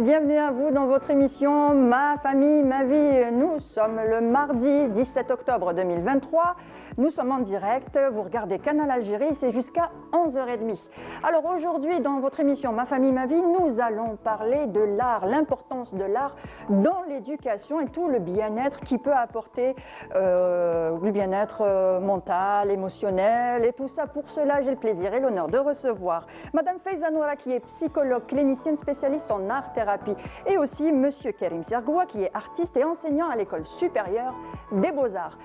bienvenue à vous dans votre émission Ma famille, ma vie. Nous sommes le mardi 17 octobre 2023. Nous sommes en direct, vous regardez Canal Algérie, c'est jusqu'à 11h30. Alors aujourd'hui, dans votre émission Ma famille, ma vie, nous allons parler de l'art, l'importance de l'art dans l'éducation et tout le bien-être qui peut apporter, le bien-être mental, émotionnel et tout ça. Pour cela, j'ai le plaisir et l'honneur de recevoir Madame Faiza Noura qui est psychologue, clinicienne spécialiste en art-thérapie et aussi Monsieur Karim Sergoua qui est artiste et enseignant à l'école supérieure des Beaux-Arts.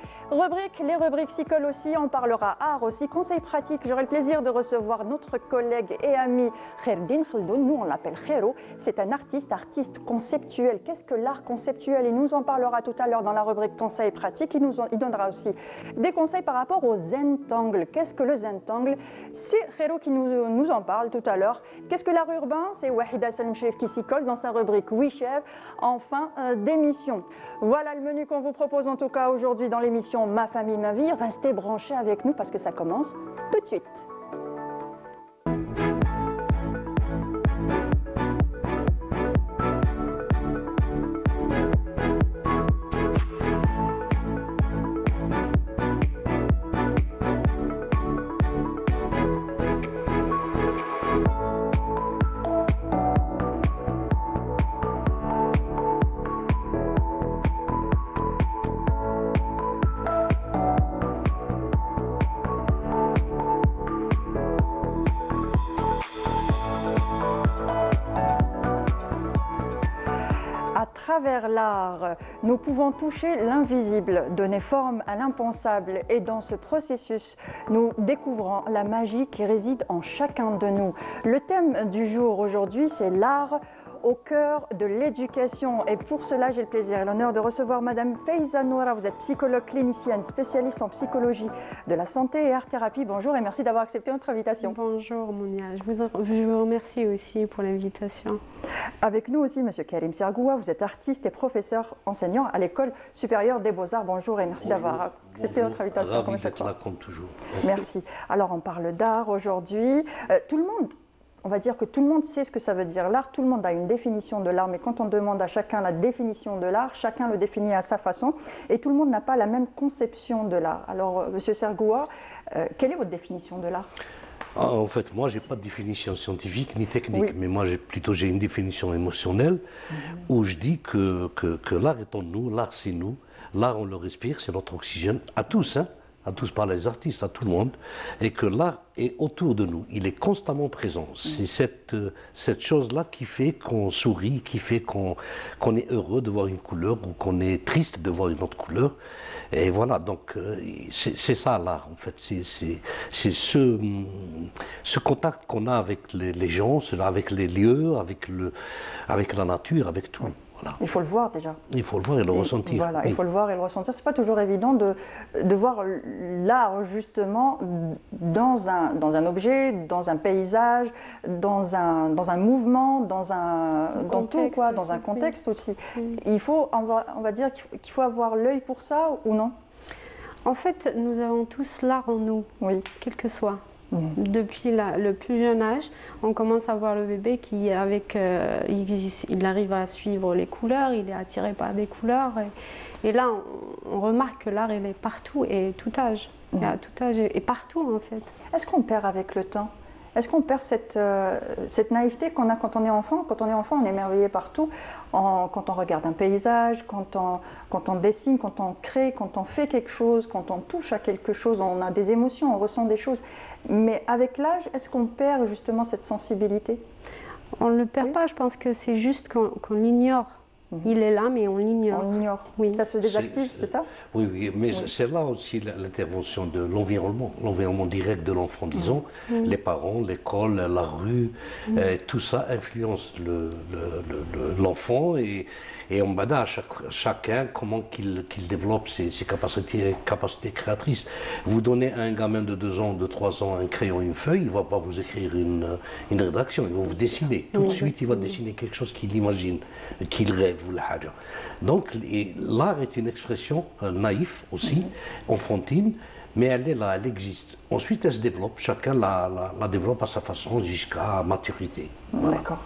Les rubriques s'y collent aussi, on parlera art aussi, conseils pratiques. J'aurai le plaisir de recevoir notre collègue et ami Kherdin Khaldoun, nous on l'appelle Khero. C'est un artiste conceptuel. Qu'est-ce que l'art conceptuel? Il nous en parlera tout à l'heure dans la rubrique conseils pratiques. Il donnera aussi des conseils par rapport au Zentangle. Qu'est-ce que le Zentangle? C'est Khero qui nous en parle tout à l'heure. Qu'est-ce que l'art urbain? C'est Wahida Salimchef qui s'y colle dans sa rubrique We Share en fin d'émission. Voilà le menu qu'on vous propose en tout cas aujourd'hui dans l'émission Ma famille, ma vie. Restez branchés avec nous parce que ça commence tout de suite. À travers l'art, nous pouvons toucher l'invisible, donner forme à l'impensable et dans ce processus, nous découvrons la magie qui réside en chacun de nous. Le thème du jour aujourd'hui, c'est l'art au cœur de l'éducation et pour cela, j'ai le plaisir et l'honneur de recevoir Madame Faiza Noura. Vous êtes psychologue clinicienne, spécialiste en psychologie de la santé et art-thérapie. Bonjour et merci d'avoir accepté notre invitation. Bonjour Mounia, je vous remercie aussi pour l'invitation. Avec nous aussi Monsieur Karim Sergoua, vous êtes artiste et professeur enseignant à l'école supérieure des Beaux-Arts. Bonjour et merci d'avoir accepté notre invitation. Ravi d'être là comme toujours. Merci. Alors on parle d'art aujourd'hui. Tout le monde, on va dire que tout le monde sait ce que ça veut dire l'art, tout le monde a une définition de l'art, mais quand on demande à chacun la définition de l'art, chacun le définit à sa façon et tout le monde n'a pas la même conception de l'art. Alors Monsieur Sergoua, quelle est votre définition de l'art? En fait, moi, je n'ai pas de définition scientifique ni technique, oui. Mais moi, j'ai une définition émotionnelle où je dis que l'art est en nous, l'art c'est nous, l'art on le respire, c'est notre oxygène, à tous, hein, à tous par les artistes, à tout le monde, et que l'art est autour de nous, il est constamment présent. C'est cette chose-là qui fait qu'on sourit, qui fait qu'on est heureux de voir une couleur ou qu'on est triste de voir une autre couleur. Et voilà, donc c'est ça l'art en fait, c'est ce contact qu'on a avec les gens, avec les lieux, avec la nature, avec tout. Voilà. Il faut le voir déjà. Il faut le voir et le ressentir. Voilà, oui. Il faut le voir et le ressentir. C'est pas toujours évident de voir l'art justement dans un objet, dans un paysage, dans un mouvement, dans tout quoi, dans un contexte aussi. Il faut, on va dire qu'il faut avoir l'œil pour ça ou non? En fait, nous avons tous l'art en nous, oui. Quel que soit. Depuis le plus jeune âge, on commence à voir le bébé qui, il arrive à suivre les couleurs, il est attiré par des couleurs. Et là, on remarque que l'art, il est partout et tout âge. À tout âge et partout, en fait. Est-ce qu'on perd avec le temps? Est-ce qu'on perd cette naïveté qu'on a quand on est enfant? Quand on est enfant, on est émerveillé partout. Quand on regarde un paysage, quand on dessine, quand on crée, quand on fait quelque chose, quand on touche à quelque chose, on a des émotions, on ressent des choses. Mais avec l'âge, est-ce qu'on perd justement cette sensibilité? On ne le perd pas, je pense que c'est juste qu'on l'ignore. Il est là, mais on l'ignore. On l'ignore. Oui. Ça se désactive, c'est ça? Oui, oui, mais c'est là aussi l'intervention de l'environnement direct de l'enfant, disons. Les parents, l'école, la rue, tout ça influence l'enfant et on bada à chacun comment qu'il développe ses capacités créatrices. Vous donnez à un gamin de 2 ans, de 3 ans un crayon, une feuille, il ne va pas vous écrire une rédaction, il va vous dessiner. Tout de suite, il va dessiner quelque chose qu'il imagine, qu'il rêve. Donc l'art est une expression naïve aussi, enfantine, mais elle est là, elle existe. Ensuite, elle se développe, chacun la développe à sa façon jusqu'à maturité. Voilà. D'accord.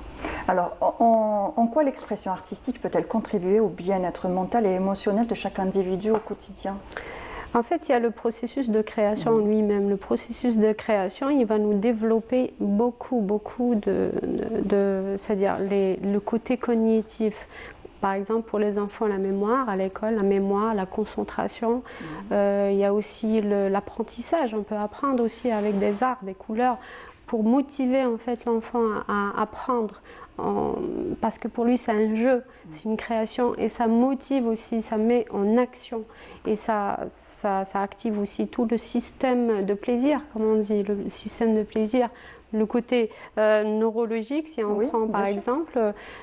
Alors, en quoi l'expression artistique peut-elle contribuer au bien-être mental et émotionnel de chaque individu au quotidien? En fait, il y a le processus de création en lui-même. Le processus de création, il va nous développer beaucoup c'est-à-dire le côté cognitif. Par exemple, pour les enfants, la mémoire à l'école, la mémoire, la concentration. Il y a aussi l'apprentissage. On peut apprendre aussi avec des arts, des couleurs, pour motiver en fait l'enfant à apprendre. Parce que pour lui c'est un jeu, c'est une création et ça motive aussi, ça met en action et ça active aussi tout le système de plaisir, comme on dit, le système de plaisir. Le côté neurologique, si on prend par exemple,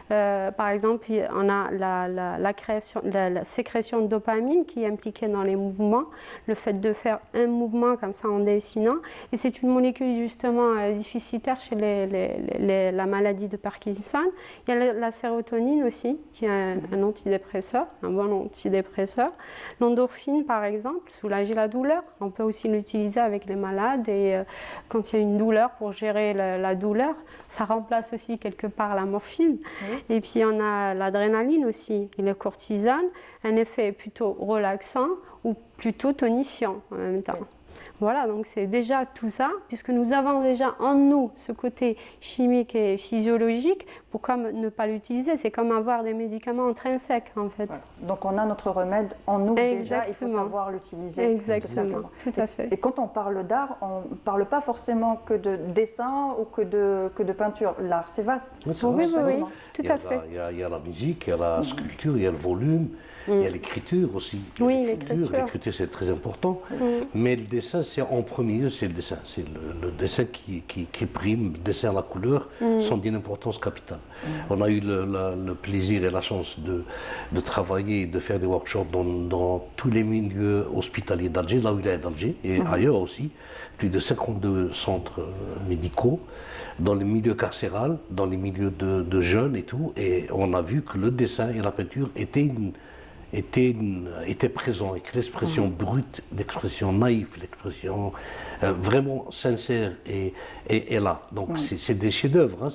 on a la sécrétion de dopamine qui est impliquée dans les mouvements, le fait de faire un mouvement comme ça en dessinant, et c'est une molécule justement déficitaire chez la maladie de Parkinson. Il y a la sérotonine aussi, qui est un antidépresseur, un bon antidépresseur. L'endorphine par exemple, soulager la douleur, on peut aussi l'utiliser avec les malades et quand il y a une douleur pour gérer la douleur, ça remplace aussi quelque part la morphine. Et puis on a l'adrénaline aussi et le cortisone, un effet plutôt relaxant ou plutôt tonifiant en même temps. Voilà, donc c'est déjà tout ça, puisque nous avons déjà en nous ce côté chimique et physiologique, pourquoi ne pas l'utiliser? C'est comme avoir des médicaments intrinsèques en fait. Voilà. Donc on a notre remède en nous déjà, il faut savoir l'utiliser. Exactement, tout à fait. Et quand on parle d'art, on ne parle pas forcément que de dessin ou que de peinture. L'art, c'est vaste. Oui, tout à fait. Il y a la musique, il y a la sculpture, il y a le volume. Il y a l'écriture aussi. Oui, l'écriture. L'écriture, c'est très important. Mais le dessin, c'est en premier lieu, c'est le dessin. C'est le dessin qui prime, le dessin à la couleur, sont d'une importance capitale. On a eu le plaisir et la chance de travailler, de faire des workshops dans tous les milieux hospitaliers d'Alger, là où il est d'Alger, et ailleurs aussi. Plus de 52 centres médicaux, dans les milieux carcérales, dans les milieux de jeunes et tout. Et on a vu que le dessin et la peinture était présent et que l'expression brute, l'expression naïve, l'expression vraiment sincère est là. Donc c'est des chefs-d'œuvre,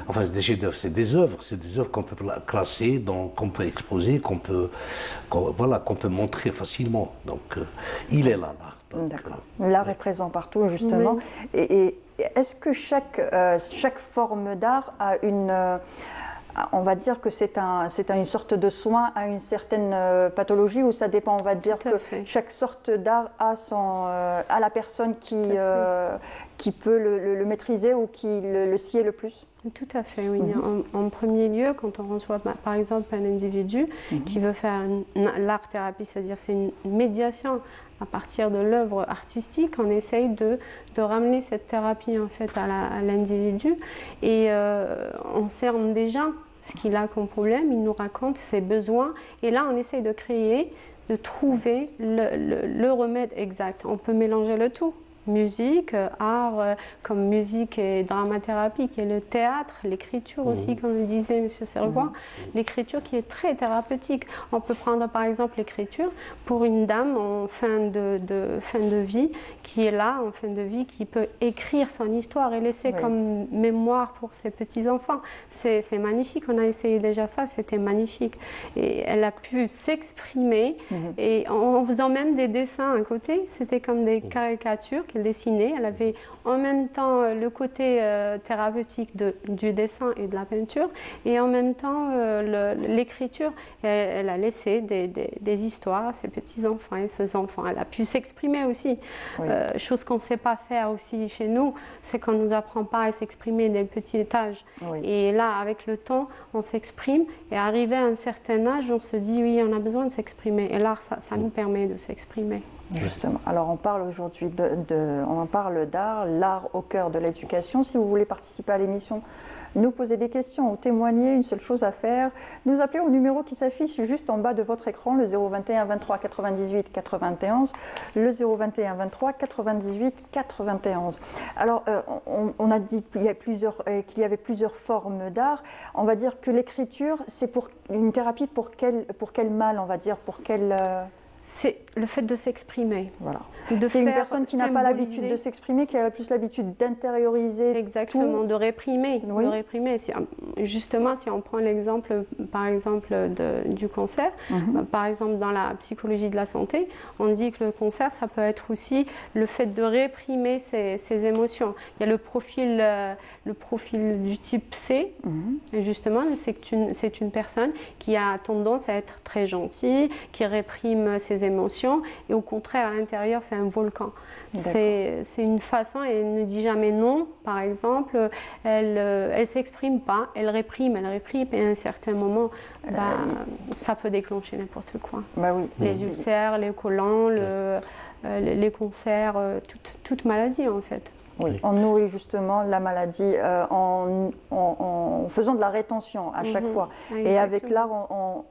enfin c'est des chefs-d'œuvre, c'est des œuvres qu'on peut classer, qu'on peut exposer, qu'on peut montrer facilement. Donc il est là. D'accord. L'art est présent partout justement. Et est-ce que chaque forme d'art a on va dire que c'est une sorte de soin à une certaine pathologie, ou ça dépend? On va dire que chaque sorte d'art a la personne qui peut le maîtriser ou qui le sied le plus. Tout à fait, oui. En premier lieu, quand on reçoit par exemple un individu qui veut faire l'art-thérapie, c'est-à-dire c'est une médiation à partir de l'œuvre artistique, on essaye de ramener cette thérapie en fait à l'individu et on cerne déjà ce qu'il a comme problème, il nous raconte ses besoins et là on essaye de créer, de trouver le remède exact. On peut mélanger le tout. Musique, art, comme musique et dramathérapie, qui est le théâtre, l'écriture aussi, comme le disait M. Sergois, l'écriture qui est très thérapeutique. On peut prendre par exemple l'écriture pour une dame en fin de vie, qui est là en fin de vie, qui peut écrire son histoire et laisser comme mémoire pour ses petits-enfants. C'est magnifique, on a essayé déjà ça, c'était magnifique. Et elle a pu s'exprimer et en faisant même des dessins à côté, c'était comme des caricatures qu'elle dessinait. Elle avait en même temps le côté thérapeutique du dessin et de la peinture et en même temps l'écriture. Elle a laissé des histoires à ses petits-enfants et ses enfants. Elle a pu s'exprimer aussi. Chose qu'on ne sait pas faire aussi chez nous, c'est qu'on ne nous apprend pas à s'exprimer dès le petit âge. Et là, avec le temps, on s'exprime et arrivé à un certain âge, on se dit oui, on a besoin de s'exprimer. Et l'art, ça nous permet de s'exprimer. Justement. Alors on parle aujourd'hui on parle d'art, l'art au cœur de l'éducation. Si vous voulez participer à l'émission, nous poser des questions ou témoigner, une seule chose à faire, nous appeler au numéro qui s'affiche juste en bas de votre écran, le 021 23 98 91, le 021 23 98 91. Alors on a dit qu'il y avait plusieurs formes d'art. On va dire que l'écriture, c'est pour une thérapie pour quel mal, on va dire, pour quel... le fait de s'exprimer. Voilà. De C'est une faire personne qui n'a pas l'habitude symboliser. de s'exprimer, qui a plus l'habitude d'intérioriser. Exactement, tout. de réprimer. Oui. De réprimer. Justement, si on prend l'exemple, par exemple, du cancer, par exemple, dans la psychologie de la santé, on dit que le cancer, ça peut être aussi le fait de réprimer ses émotions. Il y a le profil du type C, et justement, c'est une personne qui a tendance à être très gentille, qui réprime ses émotions, et au contraire, à l'intérieur, c'est un volcan. C'est une façon, elle ne dit jamais non, par exemple, elle s'exprime pas, elle réprime, et à un certain moment, ça peut déclencher n'importe quoi. Bah oui. Les ulcères, les collants, les cancers, toute maladie en fait. Oui, on nourrit justement la maladie en faisant de la rétention à chaque fois. Et avec l'art,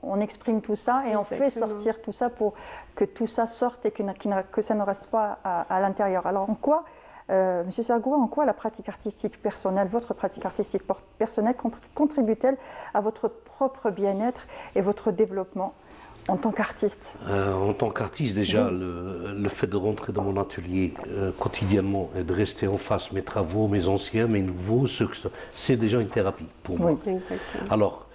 on exprime tout ça et on fait sortir tout ça pour que tout ça sorte et que ça ne reste pas à l'intérieur. Alors en quoi, Monsieur Sargoua, en quoi la pratique artistique personnelle, votre pratique artistique personnelle contribue-t-elle à votre propre bien-être et votre développement en tant qu'artiste? En tant qu'artiste, déjà, le fait de rentrer dans mon atelier quotidiennement et de rester en face mes travaux, mes anciens, mes nouveaux, c'est déjà une thérapie pour moi. Alors,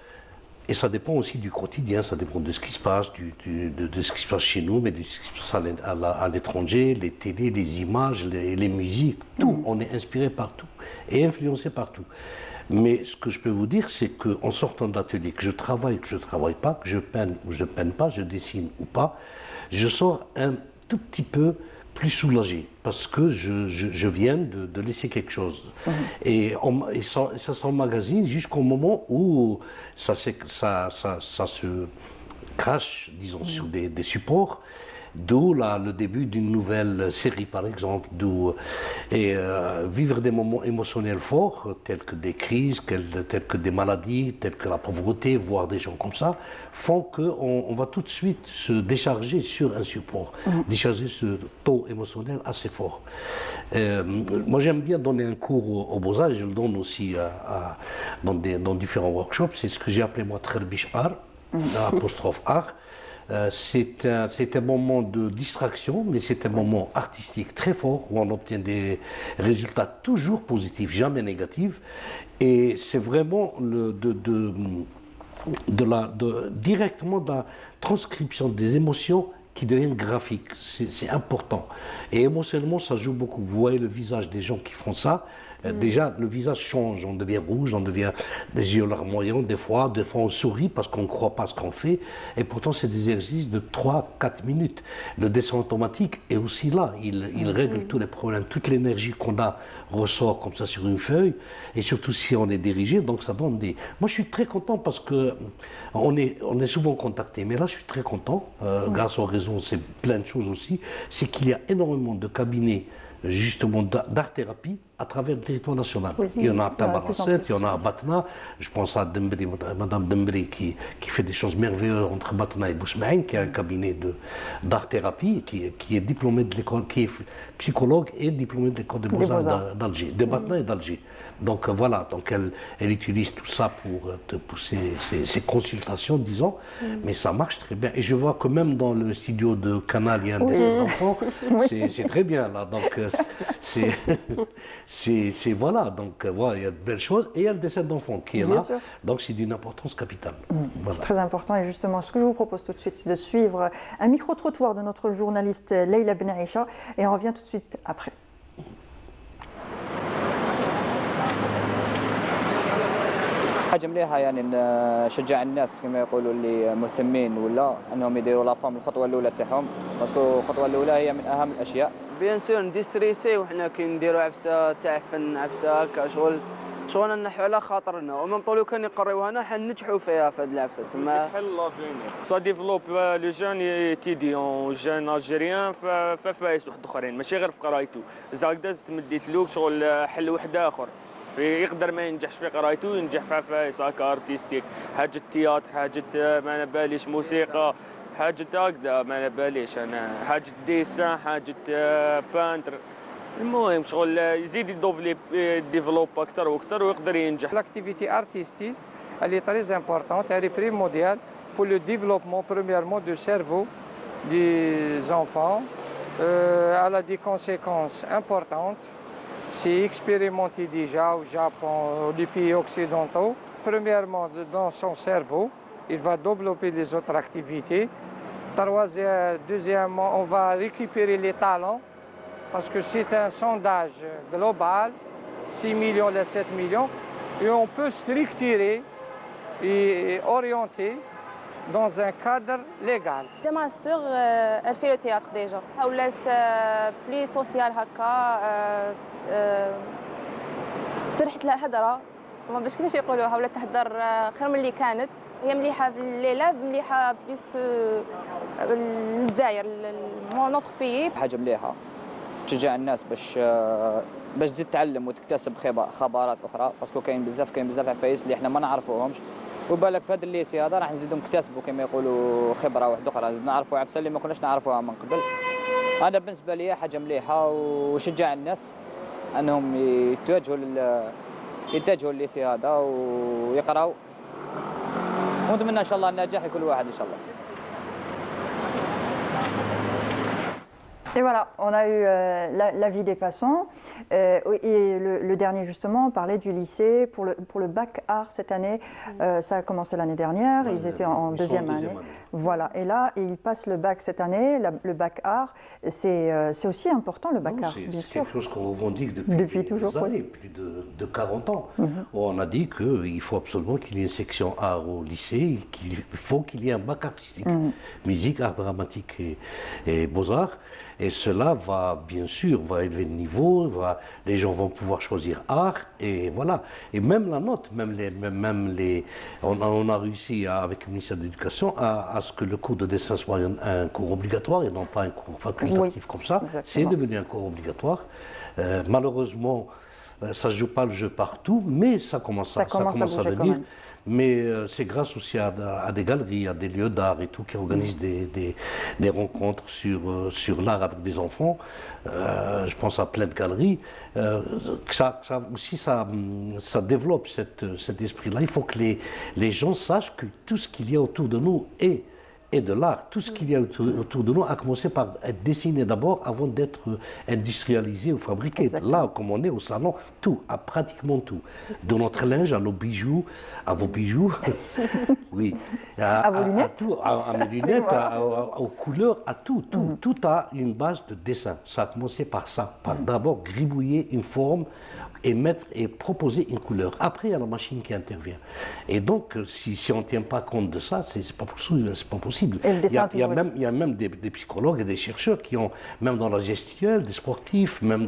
et ça dépend aussi du quotidien, ça dépend de ce qui se passe, de ce qui se passe chez nous, mais de ce qui se passe à l'étranger, les télés, les images, les musiques, tout. On est inspiré par tout et influencé par tout. Mais ce que je peux vous dire, c'est qu'en sortant de l'atelier, que je travaille pas, que je peine ou je peine pas, je dessine ou pas, je sors un tout petit peu plus soulagé parce que je viens de laisser quelque chose. Et ça s'emmagasine jusqu'au moment où ça se crache, disons, sur des supports. D'où le début d'une nouvelle série, par exemple, vivre des moments émotionnels forts, tels que des crises, tels que des maladies, tels que la pauvreté, voire des gens comme ça, font qu'on va tout de suite se décharger sur un support, décharger ce taux émotionnel assez fort. Moi, j'aime bien donner un cours aux Beaux-Arts, et je le donne aussi dans différents workshops. C'est ce que j'ai appelé moi Tcherbish Art, apostrophe art. C'est un moment de distraction, mais c'est un moment artistique très fort où on obtient des résultats toujours positifs, jamais négatifs. Et c'est vraiment directement de la transcription des émotions qui deviennent graphiques. C'est important. Et émotionnellement, ça joue beaucoup. Vous voyez le visage des gens qui font ça. Déjà, le visage change, on devient rouge, on devient des yeux larmoyants, des fois on sourit parce qu'on ne croit pas ce qu'on fait, et pourtant c'est des exercices de 3-4 minutes. Le dessin automatique est aussi là, il règle tous les problèmes, toute l'énergie qu'on a ressort comme ça sur une feuille, et surtout si on est dirigé, donc ça donne des... Moi je suis très content parce que on est souvent contacté, mais là je suis très content, grâce aux réseaux, c'est plein de choses aussi, c'est qu'il y a énormément de cabinets justement d'art-thérapie à travers le territoire national. Il y en a à Tabarasset, il y en a à Batna. Je pense à Dembri, Madame Dembri qui fait des choses merveilleuses entre Batna et Bousmaïn, qui a un cabinet d'art-thérapie, qui est diplômé de l'école, qui est psychologue et diplômé de l'école des Beaux-Arts d'Alger, de Batna et d'Alger. Donc voilà, donc elle utilise tout ça pour ses consultations, disons, mais ça marche très bien. Et je vois que même dans le studio de Canal, il y a un dessin d'enfant, c'est très bien là. Donc voilà, donc voilà, il y a de belles choses et il y a le dessin d'enfant qui est là, donc c'est d'une importance capitale. Voilà. C'est très important et justement ce que je vous propose tout de suite, c'est de suivre un micro-trottoir de notre journaliste Leïla Ben Aïcha et on revient tout de suite après. حاجه مليحه يعني نشجع الناس كما يقولوا اللي مهتمين ولا انهم يديروا لافام الخطوه الاولى تاعهم باسكو الخطوه الاولى هي من اهم الاشياء بيان سور نديستريسي وحنا كي نديروا عفسه تاع فن عفسه هكا شغل نحو على خاطرنا ومن طولو كان يقريوها هنا حنجحوا فيها في هذه العفسه تسمى تحل لافينير سا ديفلوب لو جون ايتيديون جون الجيريان ففايس واحد اخرين ماشي غير في قرايته زاكدا تمديت له شغل حل واحد اخر يقدر ما ينجحش في قرايته ينجح في عفايس هكا ارتستيك حاجه التياتر حاجه ما انا باليش موسيقى حاجه هكذا ما انا باليش انا حاجه ديسان حاجه بانتر المهم شغل يزيد يديفلوب اكثر واكثر ويقدر ينجح. L'activité artistique, elle est très importante, elle est primordiale pour le développement premièrement du cerveau des enfants. Elle a des conséquences importantes. C'est expérimenté déjà au Japon, les pays occidentaux. Premièrement, dans son cerveau, il va développer les autres activités. Deuxièmement, on va récupérer les talents parce que c'est un sondage global, 6 millions à 7 millions, et on peut structurer et orienter dans un cadre légal. Ma sœur, elle fait le théâtre déjà. Elle est plus sociale هكا سرحت لها هضره ما باش كيفاش يقولوها ولات تهضر خير من اللي كانت هي مليحه في الليلة مليحه بليسكو الجزائر نوتر بيي حاجه مليحه تشجع الناس باش تزيد تعلم وتكتسب خبرات اخرى باسكو كاين بزاف عفايس اللي احنا ما نعرفوهمش وبالك في هذا الليسي هذا راح نزيدو نكتسبوا كما يقولوا خبره واحده اخرى نزيد نعرفوا عفسه اللي ما كناش نعرفوها من قبل. هذا بالنسبه لي حاجه مليحه وشجع الناس انهم يتجهوا للليسي هذا ويقراوا ونتمنى ان شاء الله النجاح لكل واحد ان شاء الله. Et voilà, on a eu l'avis des passants. Et le dernier, justement, on parlait du lycée. Pour le bac art cette année, ça a commencé l'année dernière. Ils étaient en deuxième année. Voilà. Et là, ils passent le bac cette année. Le bac art, c'est aussi important, le bac art, bien sûr. C'est quelque chose qu'on revendique depuis toujours, des années, plus de 40 ans. On a dit qu'il faut absolument qu'il y ait une section art au lycée, qu'il faut qu'il y ait un bac artistique. Musique, art dramatique et beaux-arts. Et cela va, bien sûr, va élever le niveau, les gens vont pouvoir choisir art, et voilà. Et même la note, on a réussi avec le ministère de l'Éducation à ce que le cours de dessin soit un cours obligatoire et non pas un cours facultatif comme ça. C'est devenu un cours obligatoire. Malheureusement, ça ne joue pas le jeu partout, mais ça commence à venir. Mais c'est grâce aussi à des galeries, à des lieux d'art et tout qui organisent des rencontres sur l'art avec des enfants. Je pense à plein de galeries. Ça développe cet esprit-là. Il faut que les gens sachent que tout ce qu'il y a autour de nous est de l'art. Tout ce qu'il y a autour de nous a commencé par être dessiné d'abord avant d'être industrialisé ou fabriqué. Exactement. Là, comme on est au salon, tout, pratiquement tout. De notre linge à nos bijoux, à vos bijoux, oui, à vos lunettes, à tout, à mes lunettes, aux couleurs, à tout. Tout a une base de dessin. Ça a commencé par ça, par d'abord gribouiller une forme et proposer une couleur. Après, il y a la machine qui intervient. Et donc, si on ne tient pas compte de ça, c'est pas possible. Il y a même des psychologues et des chercheurs qui ont, même dans la gestuelle, des sportifs, même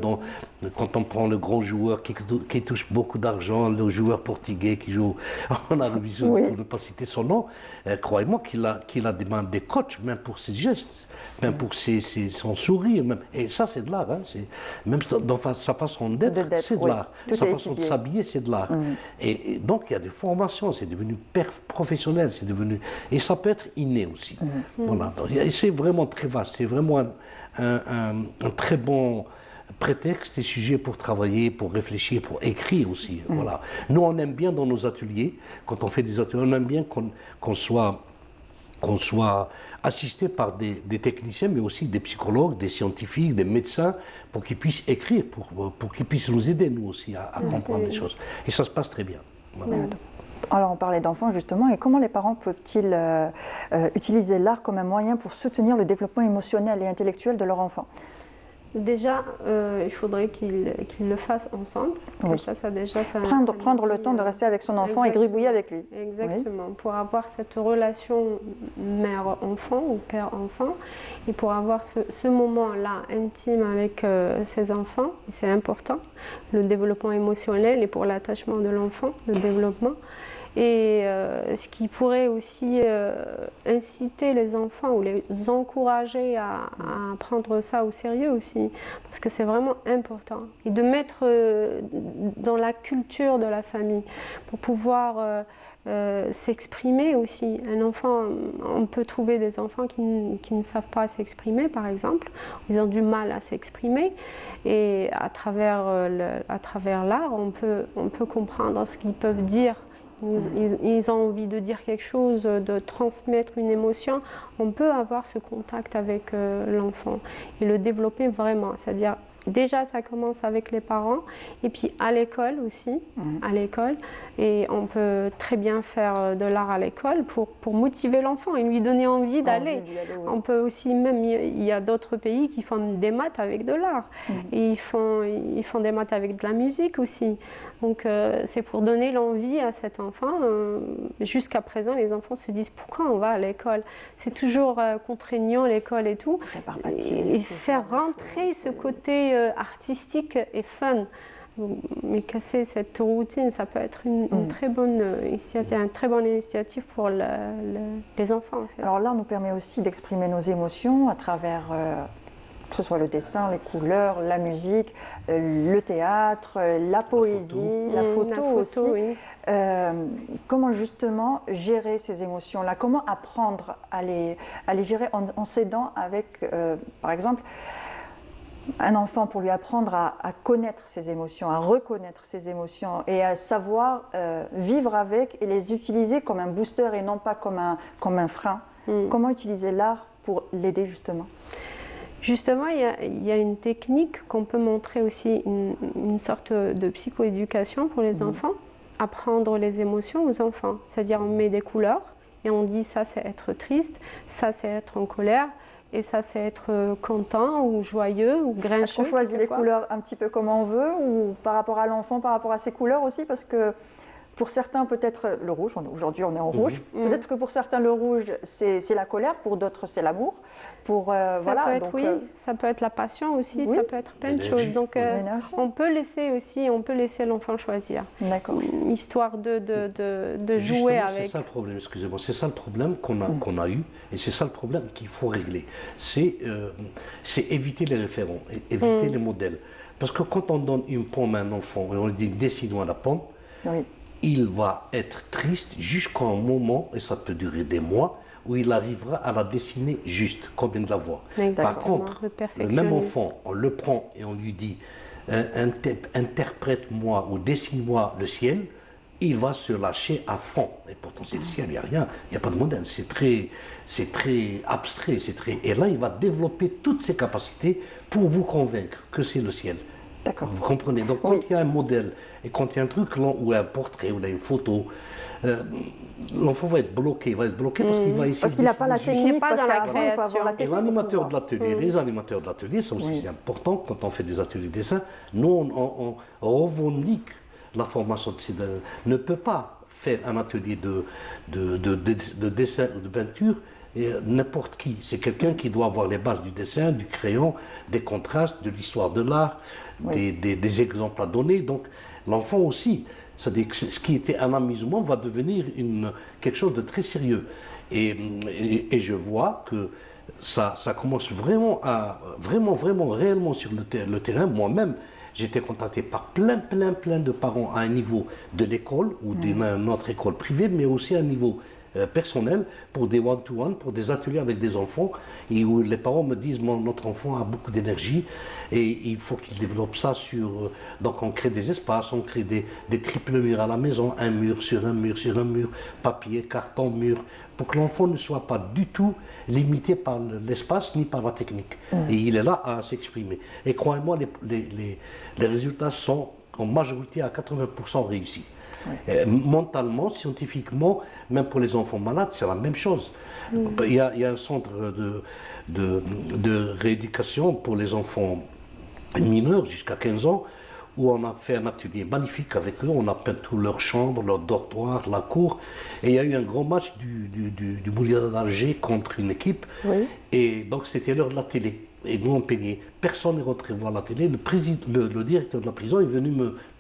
quand on prend le grand joueur qui touche beaucoup d'argent, le joueur portugais qui joue en Arabie Saoudite, pour ne pas citer son nom, croyez-moi qu'il a des coachs, même pour ses gestes, même pour son sourire. Même. Et ça, c'est de l'art. Hein. Même dans sa façon d'être, c'est de l'art. Sa façon de s'habiller, c'est de l'art. Et donc, il y a des formations, c'est devenu professionnel, et ça peut être inné aussi. Voilà. Et c'est vraiment très vaste, c'est vraiment un très bon prétexte et sujet pour travailler, pour réfléchir, pour écrire aussi. Voilà. Nous, on aime bien dans nos ateliers, quand on fait des ateliers, on aime bien qu'on soit assisté par des techniciens, mais aussi des psychologues, des scientifiques, des médecins, pour qu'ils puissent écrire, pour qu'ils puissent nous aider, nous aussi, à comprendre les choses. Et ça se passe très bien. Voilà. Alors, on parlait d'enfants, justement, et comment les parents peuvent-ils utiliser l'art comme un moyen pour soutenir le développement émotionnel et intellectuel de leur enfant ? Déjà, il faudrait qu'ils le fassent ensemble. Oui. Prendre le temps de rester avec son enfant. Exactement. Et gribouiller avec lui. Exactement. Oui. Pour avoir cette relation mère-enfant ou père-enfant, et pour avoir ce moment-là intime avec ses enfants, c'est important. Le développement émotionnel et pour l'attachement de l'enfant, le développement. Et ce qui pourrait aussi inciter les enfants ou les encourager à prendre ça au sérieux aussi, parce que c'est vraiment important. Et de mettre dans la culture de la famille pour pouvoir s'exprimer aussi. Un enfant, on peut trouver des enfants qui ne savent pas s'exprimer, par exemple. Ils ont du mal à s'exprimer. Et à travers l'art, on peut comprendre ce qu'ils peuvent dire. Ils ont envie de dire quelque chose, de transmettre une émotion. On peut avoir ce contact avec l'enfant et le développer vraiment. C'est-à-dire, déjà, ça commence avec les parents et puis à l'école aussi, à l'école. Et on peut très bien faire de l'art à l'école pour motiver l'enfant et lui donner envie d'aller. On peut aussi, même, il y a d'autres pays qui font des maths avec de l'art. Et ils font des maths avec de la musique aussi. Donc, c'est pour donner l'envie à cet enfant. Jusqu'à présent, les enfants se disent pourquoi on va à l'école. C'est toujours contraignant l'école et tout. Et faire rentrer ce côté artistique et fun. Mais casser cette routine, ça peut être une très bonne initiative pour les enfants. En fait. Alors l'art nous permet aussi d'exprimer nos émotions à travers, que ce soit le dessin, les couleurs, la musique, le théâtre, la poésie, la photo aussi. Oui. Comment justement gérer ces émotions-là? Comment apprendre à les gérer en s'aidant avec, par exemple, un enfant, pour lui apprendre à connaître ses émotions, à reconnaître ses émotions et à savoir vivre avec et les utiliser comme un booster et non pas comme un frein. Comment utiliser l'art pour l'aider justement? Justement, il y a une technique qu'on peut montrer aussi, une sorte de psychoéducation pour les enfants, apprendre les émotions aux enfants. C'est-à-dire on met des couleurs et on dit ça c'est être triste, ça c'est être en colère, et ça, c'est être content ou joyeux ou grincheux. Est-ce qu'on choisit les couleurs un petit peu comme on veut ou par rapport à l'enfant, par rapport à ses couleurs aussi? Parce que pour certains, peut-être le rouge, aujourd'hui on est en rouge, peut-être que pour certains le rouge c'est la colère, pour d'autres c'est l'amour. Ça peut être la passion aussi, ça peut être plein de choses. Donc on peut laisser l'enfant choisir. D'accord. Histoire de Justement, jouer avec. C'est ça le problème, excusez-moi, c'est ça le problème qu'on a eu et c'est ça le problème qu'il faut régler. C'est éviter les référents, éviter les modèles. Parce que quand on donne une pomme à un enfant et on lui dit dessine-moi la pomme, il va être triste jusqu'à un moment, et ça peut durer des mois, où il arrivera à la dessiner juste, comme il la voit. Par contre, le même enfant, on le prend et on lui dit interprète-moi ou dessine-moi le ciel, il va se lâcher à fond. Et pourtant, c'est le ciel, il n'y a rien, il n'y a pas de modèle, c'est très abstrait, et là, il va développer toutes ses capacités pour vous convaincre que c'est le ciel. Vous comprenez? Donc, quand il y a un modèle et quand il y a un truc ou un portrait ou une photo, l'enfant va être bloqué. Parce qu'il n'a pas la technique, pas dans la création. Et l'animateur de l'atelier, les animateurs de l'atelier, ça aussi c'est important quand on fait des ateliers de dessin. Nous, on revendique la formation de ces ne peut pas faire un atelier de dessin ou de peinture n'importe qui. C'est quelqu'un qui doit avoir les bases du dessin, du crayon, des contrastes, de l'histoire de l'art, des exemples à donner. Donc l'enfant aussi, c'est-à-dire que ce qui était un amusement va devenir quelque chose de très sérieux. Et je vois que ça commence vraiment réellement sur le terrain. Moi-même, j'ai été contacté par plein de parents à un niveau de l'école ou d'une autre école privée, mais aussi à un niveau personnel pour des one-to-one, pour des ateliers avec des enfants et où les parents me disent notre enfant a beaucoup d'énergie et il faut qu'il développe ça donc on crée des espaces, on crée des triples murs à la maison, un mur sur un mur sur un mur, papier, carton, mur, pour que l'enfant ne soit pas du tout limité par l'espace ni par la technique. Et il est là à s'exprimer. Et croyez-moi, les résultats sont en majorité à 80% réussis. Mentalement, scientifiquement, même pour les enfants malades, c'est la même chose. Il y a un centre de rééducation pour les enfants mineurs jusqu'à 15 ans où on a fait un atelier magnifique avec eux, on a peint toutes leurs chambres, leurs dortoirs, la cour, et il y a eu un grand match du Moulin d'Alger contre une équipe, et donc c'était l'heure de la télé. Et nous on peignait. Personne n'est rentré voir la télé. Le directeur de la prison est venu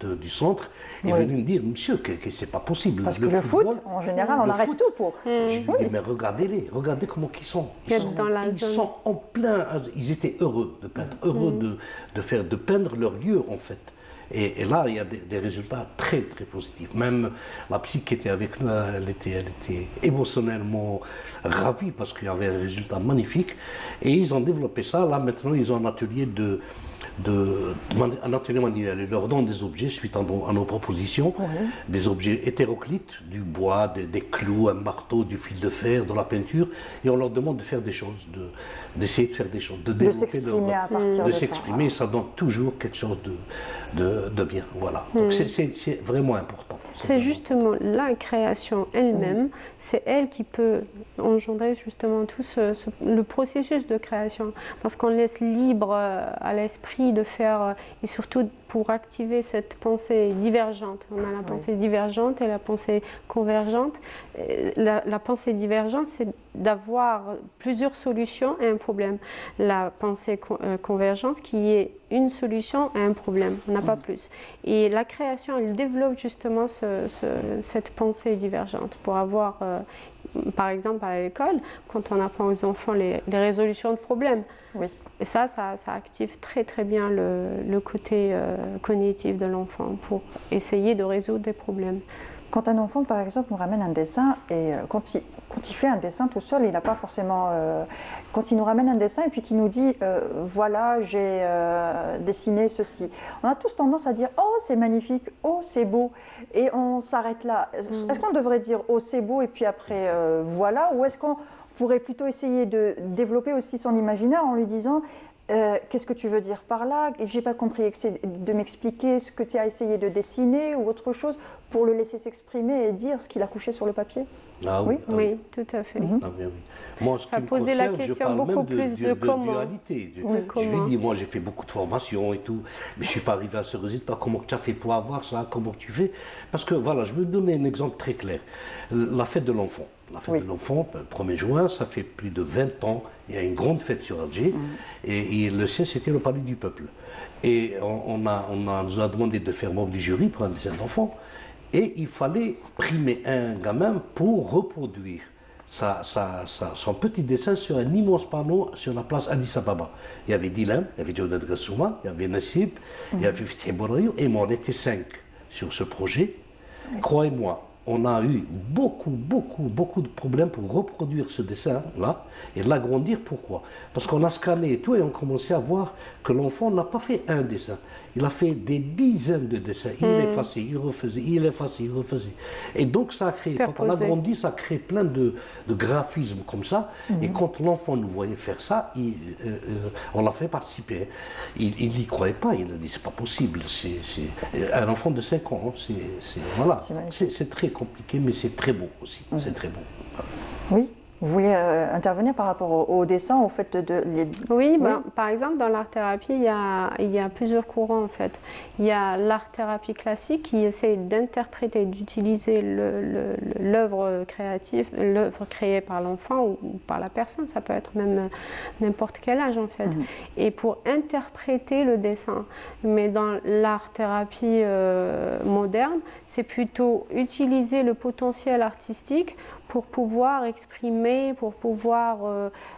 du centre est venu me dire, monsieur, que c'est pas possible. Parce que le foot, en général, on arrête tout pour. J'ai dit, mais regardez-les, regardez comment ils sont. Ils sont en plein. Ils étaient heureux de peindre, heureux de peindre leur lieu en fait. Et là, il y a des résultats très positifs. Même la psy qui était avec nous, elle était émotionnellement ravie parce qu'il y avait un résultat magnifique. Et ils ont développé ça. Là, maintenant, ils ont un atelier un atelier manuel. Ils leur donnent des objets suite à nos propositions, des objets hétéroclites, du bois, des clous, un marteau, du fil de fer, de la peinture, et on leur demande de faire des choses, d'essayer de faire des choses, de développer de s'exprimer, ça donne toujours quelque chose de bien. Voilà. Donc c'est vraiment important. C'est justement la création elle-même, c'est elle qui peut engendrer justement tout le processus de création, parce qu'on laisse libre à l'esprit de faire, et surtout pour activer cette pensée divergente. On a la pensée divergente et la pensée convergente. La pensée divergente, c'est d'avoir plusieurs solutions à un problème. La pensée convergente qui est une solution à un problème, on n'a pas plus. Et la création, elle développe justement cette pensée divergente pour avoir, par exemple à l'école, quand on apprend aux enfants les résolutions de problèmes. Et ça active très très bien le côté cognitif de l'enfant pour essayer de résoudre des problèmes. Quand un enfant, par exemple, nous ramène un dessin, et quand il fait un dessin tout seul, il n'a pas forcément... quand il nous ramène un dessin et puis qu'il nous dit « voilà, j'ai dessiné ceci », on a tous tendance à dire « oh, c'est magnifique, oh, c'est beau », et on s'arrête là. Est-ce qu'on devrait dire « oh, c'est beau » et puis après « voilà », ou est-ce qu'on pourrait plutôt essayer de développer aussi son imaginaire en lui disant qu'est-ce que tu veux dire par là? J'ai pas compris, de m'expliquer ce que tu as essayé de dessiner ou autre chose pour le laisser s'exprimer et dire ce qu'il a couché sur le papier. Ah oui, oui, tout à fait. Ah oui. Moi, ce qui me poser la concerne, question je parle beaucoup même plus de comment. dualité. Je lui dis, moi j'ai fait beaucoup de formations et tout, mais je ne suis pas arrivé à ce résultat. Comment tu as fait pour avoir ça? Comment tu fais? Parce que voilà, je vais vous donner un exemple très clair. La fête de l'enfant. La fête de l'enfant, le 1er juin, ça fait plus de 20 ans. Il y a une grande fête sur Alger. Et le siège, c'était le palais du peuple. Et on nous a demandé de faire membre du jury pour un dessin d'enfant. Et il fallait primer un gamin pour reproduire son petit dessin sur un immense panneau sur la place Addis Ababa. Il y avait Dylan, il y avait Jawad Gassouma, il y avait Nassib, il y avait Fethi Bouraïou, et moi on était 5 sur ce projet. Croyez-moi, on a eu beaucoup de problèmes pour reproduire ce dessin-là et l'agrandir. Pourquoi? Parce qu'on a scanné et tout et on commençait à voir que l'enfant n'a pas fait un dessin. Il a fait des dizaines de dessins. Il effaçait, il refaisait, il effaçait, il refaisait. Et donc ça a créé, quand on a grandi, ça a créé plein de graphismes comme ça. Et quand l'enfant nous voyait faire ça, on l'a fait participer. Il n'y croyait pas, il a dit c'est pas possible. C'est un enfant de 5 ans, voilà. C'est très compliqué, mais c'est très beau aussi. C'est très beau. Oui. Vous voulez intervenir par rapport au dessin, au fait de... Oui, ben, par exemple, dans l'art-thérapie, il y a plusieurs courants, en fait. Il y a l'art-thérapie classique qui essaie d'interpréter, d'utiliser l'œuvre créative, l'œuvre créée par l'enfant ou par la personne, ça peut être même n'importe quel âge, en fait, et pour interpréter le dessin. Mais dans l'art-thérapie moderne, c'est plutôt utiliser le potentiel artistique pour pouvoir exprimer, pour pouvoir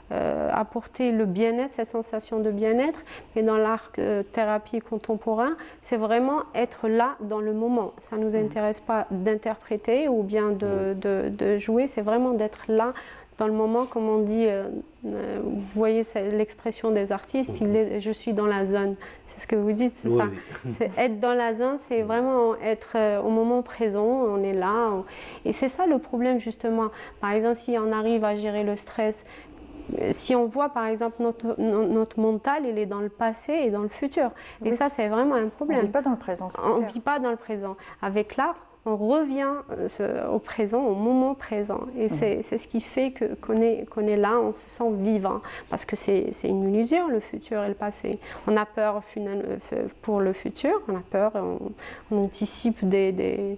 apporter le bien-être, cette sensation de bien-être. Et dans l'art-thérapie contemporain, c'est vraiment être là dans le moment. Ça ne nous intéresse pas d'interpréter ou bien de jouer, c'est vraiment d'être là dans le moment, comme on dit, vous voyez l'expression des artistes, je suis dans la zone. C'est ce que vous dites, c'est ça. Oui. C'est être dans la zone, c'est vraiment être au moment présent, on est là. Et c'est ça le problème justement. Par exemple, si on arrive à gérer le stress, si on voit par exemple notre mental, il est dans le passé et dans le futur. Et ça, c'est vraiment un problème. On ne vit pas dans le présent. On ne vit pas dans le présent. Avec l'art, on revient au présent, au moment présent. Et c'est ce qui fait qu'on est là, on se sent vivant. Parce que c'est une illusion, le futur et le passé. On a peur pour le futur, on a peur, on anticipe des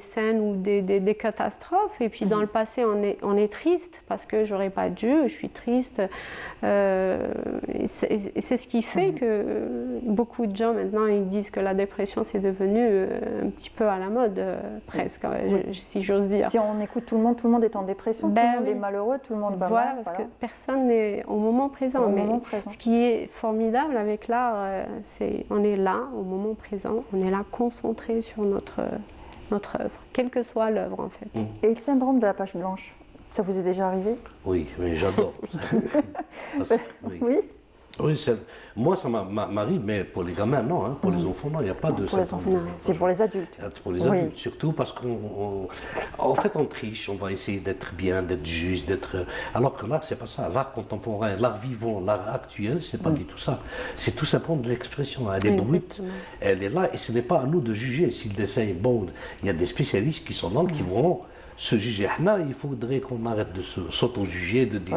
scènes ou des catastrophes. Et puis dans le passé, on est triste parce que j'aurais pas dû, je suis triste. Et c'est ce qui fait que beaucoup de gens maintenant, ils disent que la dépression, c'est devenu un petit peu à la mode. Presque, si j'ose dire. Si on écoute tout le monde est en dépression, tout le monde est malheureux, tout le monde va mal. Parce que personne n'est au moment présent. Ce qui est formidable avec l'art, c'est on est là au moment présent, on est là concentré sur notre œuvre, quelle que soit l'œuvre en fait. Et le syndrome de la page blanche, ça vous est déjà arrivé? Oui, mais j'adore. Oui. Oui, moi ça m'arrive, mais pour les gamins, non. Hein. Pour les enfants, non, il n'y a pas de Pour les enfants, c'est pour les adultes. Pour les adultes, surtout parce qu'en fait, on triche, on va essayer d'être bien, d'être juste, alors que l'art, c'est pas ça. L'art contemporain, l'art vivant, l'art actuel, c'est pas du tout ça. C'est tout simplement de l'expression. Elle est brute, elle est là, et ce n'est pas à nous de juger si le dessin est bon. Il y a des spécialistes qui sont là, qui vont se juger. Il faudrait qu'on arrête de s'auto-juger, de dire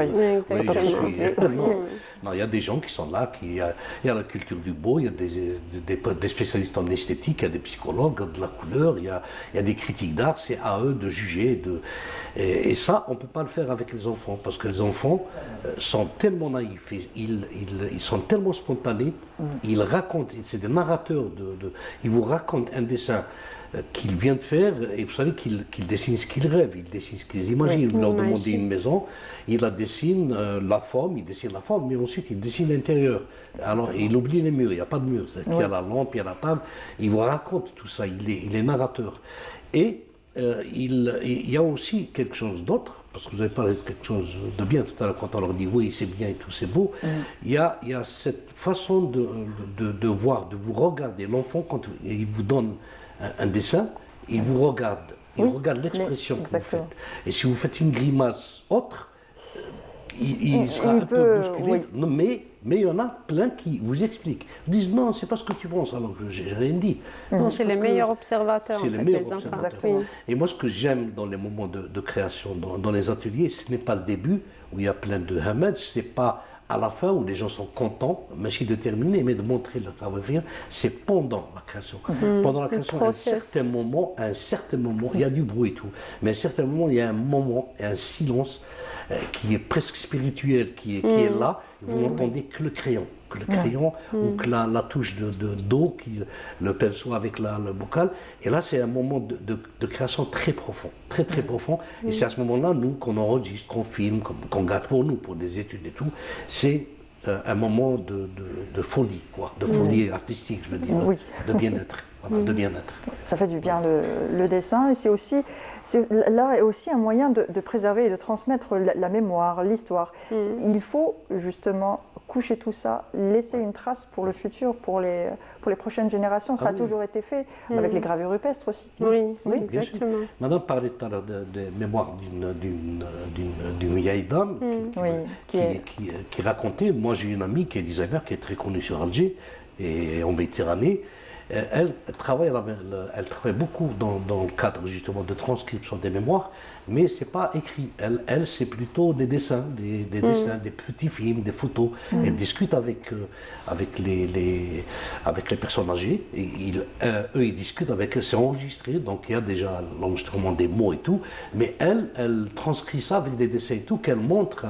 non, il y a des gens qui sont là, il y a la culture du beau, il y a des spécialistes en esthétique, il y a des psychologues de la couleur, il y a des critiques d'art, c'est à eux de juger. Et ça, on ne peut pas le faire avec les enfants, parce que les enfants sont tellement naïfs, ils sont tellement spontanés, ils racontent, c'est des narrateurs, ils vous racontent un dessin qu'il vient de faire, et vous savez qu'il dessine ce qu'il rêve, il dessine ce qu'ils imaginent. Vous leur demandez une maison, il la dessine, la forme, il dessine la forme, mais ensuite il dessine l'intérieur. Alors il oublie les murs, il n'y a pas de murs, il y a la lampe, il y a la table, il vous raconte tout ça, il est narrateur. Et il y a aussi quelque chose d'autre, parce que vous avez parlé de quelque chose de bien tout à l'heure, quand on leur dit oui, c'est bien et tout, c'est beau. Il y a cette façon de voir, de vous regarder. L'enfant, quand il vous donne un dessin, il vous regarde, il regarde l'expression que vous faites. Et si vous faites une grimace autre, il sera un peu bousculé. Non, mais il y en a plein qui vous expliquent. Ils disent non, c'est pas ce que tu penses, alors que j'ai rien dit. Non, c'est les meilleurs observateurs. C'est les meilleurs observateurs. Et moi, ce que j'aime dans les moments de création, dans les ateliers, ce n'est pas le début où il y a plein de hamad, c'est pas à la fin où les gens sont contents, mais de terminer, mais de montrer le travail, c'est pendant la création. Pendant la création, à un certain moment, il y a du bruit et tout, mais à un certain moment, il y a un moment et un silence qui est presque spirituel, qui est là, vous n'entendez que le crayon, ou que la touche d'eau, le pinceau avec le bocal, et là c'est un moment de création très profond, très profond, et c'est à ce moment-là, nous, qu'on enregistre, qu'on filme, qu'on garde pour nous, pour des études et tout, c'est un moment de folie, quoi, de folie artistique, je veux dire, de bien-être. De bien-être. Ça fait du bien le dessin, et l'art est aussi un moyen de préserver et de transmettre la mémoire, l'histoire. Il faut justement coucher tout ça, laisser une trace pour le futur, pour les prochaines générations. Ça a toujours été fait, avec les gravures rupestres aussi. Oui, exactement. Madame parlait tout à l'heure des mémoires d'une vieille dame qui racontait. Moi, j'ai une amie qui est designer, qui est très connue sur Alger et en Méditerranée. Elle travaille beaucoup dans le cadre justement de transcription des mémoires, mais c'est pas écrit. Elle c'est plutôt des dessins, des dessins, des petits films, des photos. Elle discute avec les personnes âgées. Et eux ils discutent avec elle, c'est enregistré, donc il y a déjà l'enregistrement des mots et tout. Mais elle transcrit ça avec des dessins et tout qu'elle montre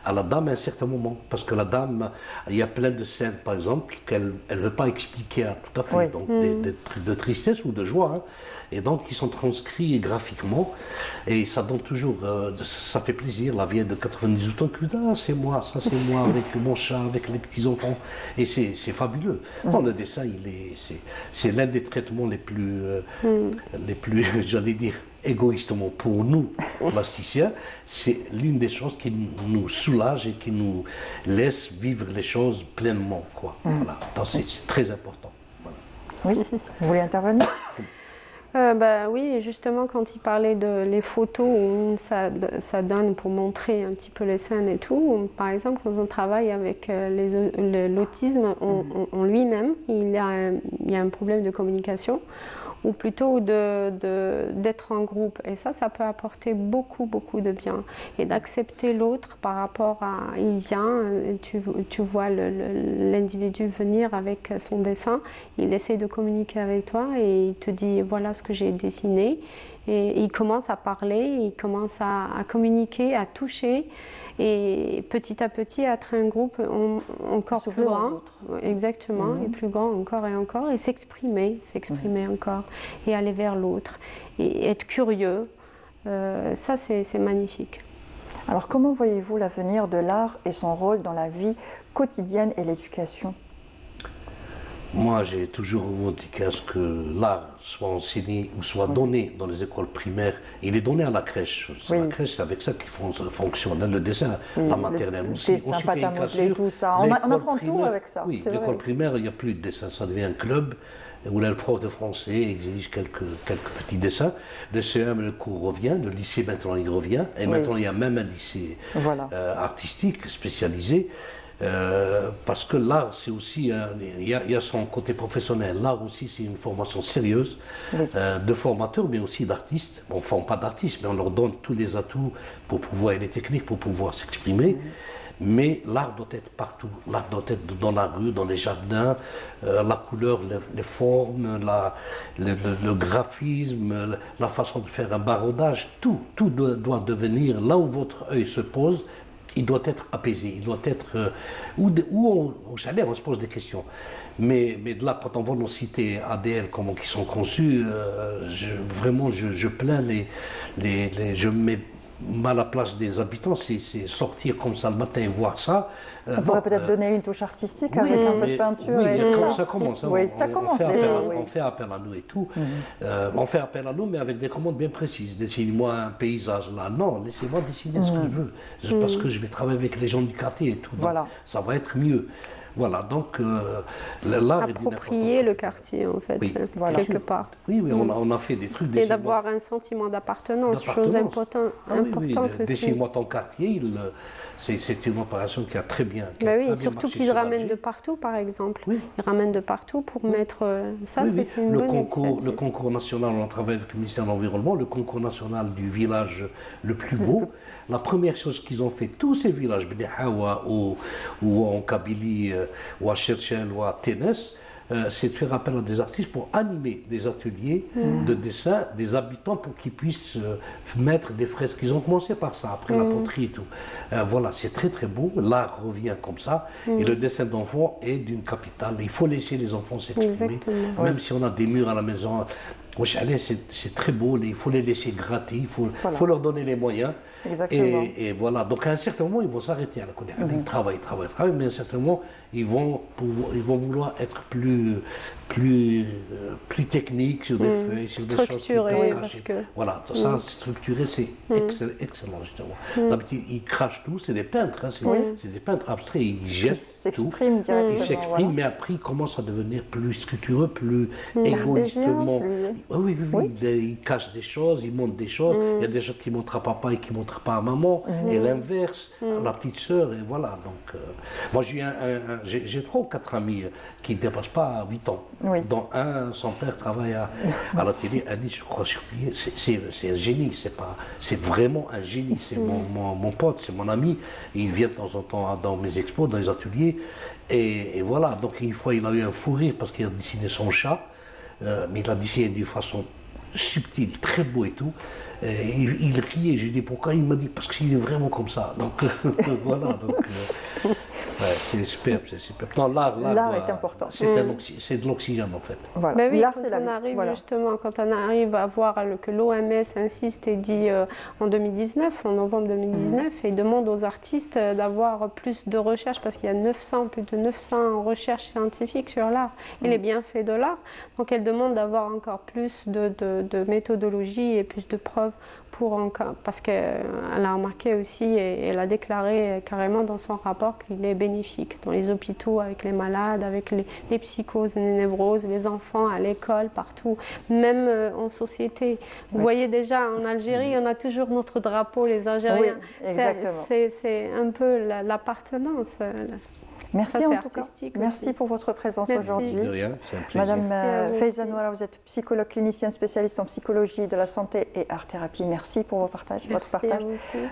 à la dame à un certain moment, parce que la dame, il y a plein de scènes, par exemple, qu'elle ne veut pas expliquer tout à fait, donc des trucs de tristesse ou de joie, hein, et donc ils sont transcrits graphiquement, et ça donne toujours, ça fait plaisir, la vieille de 98 ans qui dit « Ah, c'est moi, ça c'est moi, avec mon chat, avec les petits-enfants », et c'est fabuleux. Non, le dessin, c'est l'un des traitements les plus j'allais dire, égoïstement pour nous, plasticiens, c'est l'une des choses qui nous soulage et qui nous laisse vivre les choses pleinement, quoi. Voilà. Donc c'est très important. Voilà. Oui, vous voulez intervenir? Oui, justement, quand il parlait de les photos où ça donne pour montrer un petit peu les scènes et tout, par exemple, quand on travaille avec l'autisme en lui-même, il y a un problème de communication, ou plutôt d'être en groupe. Et ça peut apporter beaucoup de bien. Et d'accepter l'autre par rapport à... Il vient, tu vois l'individu venir avec son dessin, il essaie de communiquer avec toi et il te dit voilà ce que j'ai dessiné. Et il commence à parler, il commence à communiquer, à toucher. Et petit à petit, être un groupe encore plus grand, exactement, et plus grand encore et encore, et s'exprimer encore, et aller vers l'autre, et être curieux, ça c'est magnifique. Alors comment voyez-vous l'avenir de l'art et son rôle dans la vie quotidienne et l'éducation? Moi, j'ai toujours revendiqué à ce que l'art soit enseigné ou soit donné dans les écoles primaires. Il est donné à la crèche. C'est la crèche, c'est avec ça qu'il fonctionne. Le dessin, la maternelle aussi. Dessin, pâte à modeler, tout ça. On apprend tout avec ça. Oui, l'école primaire, il n'y a plus de dessin. Ça devient un club où là, le prof de français exige quelques petits dessins. Le CM, le cours revient. Le lycée, maintenant, il revient. Et maintenant, il y a même un lycée artistique spécialisé. Parce que l'art, c'est aussi, il y a son côté professionnel. L'art aussi, c'est une formation sérieuse de formateurs, mais aussi d'artistes. On ne forme pas d'artistes, mais on leur donne tous les atouts pour pouvoir, et les techniques pour pouvoir s'exprimer. Mais l'art doit être partout. L'art doit être dans la rue, dans les jardins, la couleur, les formes, le graphisme, la façon de faire un barodage. Tout doit devenir, là où votre œil se pose, il doit être apaisé, il doit être... au chalet, on se pose des questions. Mais de là, quand on voit nos cités ADL, comment ils sont conçus, vraiment, je plains je me mets à la place des habitants, c'est sortir comme ça le matin et voir ça. On pourrait peut-être donner une touche artistique avec un peu de peinture. Oui, ça commence. Ça commence déjà. On fait appel à nous et tout. On fait appel à nous, mais avec des commandes bien précises. Dessine-moi un paysage là. Non, laissez-moi dessiner ce que je veux. Parce que je vais travailler avec les gens du quartier et tout. Donc, ça va être mieux. Voilà, donc l'art est d'une approprier le quartier, en fait, quelque part. Oui, on a fait des trucs. Et d'avoir un sentiment d'appartenance, chose importante aussi. Dessine-moi ton quartier, c'est une opération qui a très bien. Surtout qu'ils ramènent de partout, par exemple. Ils ramènent de partout pour mettre ça, c'est une bonne initiative. Le concours national, on travaille avec le ministère de l'Environnement, le concours national du village le plus beau. La première chose qu'ils ont fait, tous ces villages, ou en Kabylie, ou à Cherchel, ou à Ténès, c'est de faire appel à des artistes pour animer des ateliers de dessin des habitants pour qu'ils puissent mettre des fresques. Ils ont commencé par ça, après la poterie et tout. Voilà, c'est très très beau. L'art revient comme ça. Et le dessin d'enfants est d'une capitale. Il faut laisser les enfants s'exprimer. Même si on a des murs à la maison. Au chalet, c'est très beau. Il faut les laisser gratter. Il faut leur donner les moyens. Et voilà, donc à un certain moment, ils vont s'arrêter à la colère. Ils travaillent, mais à un certain moment, ils vont vouloir être plus techniques sur des feuilles, sur des choses parce que... Voilà, ça, structuré, c'est excellent, justement. D'habitude, ils crachent tout, c'est des peintres, c'est des peintres abstraits, ils jettent tout. Ils s'expriment, mais après, ils commencent à devenir plus structureux, plus égoïstement. Oui, ils cachent des choses, ils montrent des choses. Il y a des choses qu'ils montrent à papa et qui ne montrent pas à maman, et l'inverse, à la petite sœur, et voilà. Donc, moi, j'ai 3 ou 4 amis qui ne dépassent pas 8 ans. Dont un, son père travaille à la télé, Anis, je crois, sur pied. C'est un génie, c'est vraiment un génie. C'est mon pote, c'est mon ami. Il vient de temps en temps dans mes expos, dans les ateliers. Et voilà, donc une fois, il a eu un fou rire parce qu'il a dessiné son chat, mais il l'a dessiné d'une façon subtile, très beau et tout. Il riait, je lui ai dit pourquoi, il m'a dit parce qu'il est vraiment comme ça. Donc voilà, donc c'est superbe, c'est superbe. Non, l'art est important. C'est de l'oxygène en fait. Voilà. Ben oui, quand on arrive à voir que l'OMS insiste et dit en novembre 2019, et demande aux artistes d'avoir plus de recherches parce qu'il y a plus de 900 recherches scientifiques sur l'art et les bienfaits de l'art. Donc elle demande d'avoir encore plus de méthodologie et plus de preuves parce qu'elle a remarqué aussi et elle a déclaré carrément dans son rapport qu'il est bénéfique dans les hôpitaux, avec les malades, avec les psychoses, les névroses, les enfants, à l'école, partout, même en société. Vous voyez déjà en Algérie, on a toujours notre drapeau, les Algériens. Oui, exactement. C'est un peu l'appartenance. Merci en tout cas. Merci pour votre présence aujourd'hui. De rien, c'est un plaisir. Madame Faiza Nouara, vous êtes psychologue clinicienne spécialiste en psychologie de la santé et art-thérapie. Merci pour votre partage.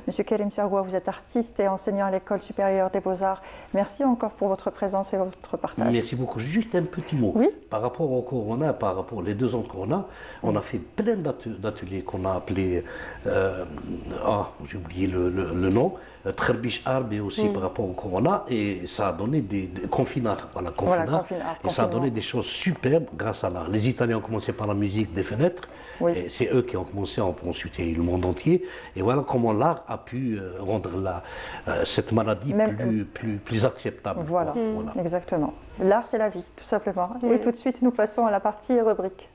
Monsieur Karim Sergoua, vous êtes artiste et enseignant à l'École supérieure des Beaux-Arts. Merci encore pour votre présence et votre partage. Merci beaucoup. Juste un petit mot. Par rapport au Corona, par rapport aux 2 ans de Corona, on a fait plein d'ateliers qu'on a appelés, j'ai oublié le nom, Tcherbish Arb et aussi par rapport au Corona, et ça a donné des confinards, voilà, confinards, et ça a donné des choses superbes grâce à l'art. Les Italiens ont commencé par la musique des fenêtres, et c'est eux qui ont commencé, ensuite il y a eu le monde entier, et voilà comment l'art a pu rendre cette maladie plus acceptable. Voilà, exactement. L'art, c'est la vie, tout simplement. Et tout de suite, nous passons à la partie rubrique.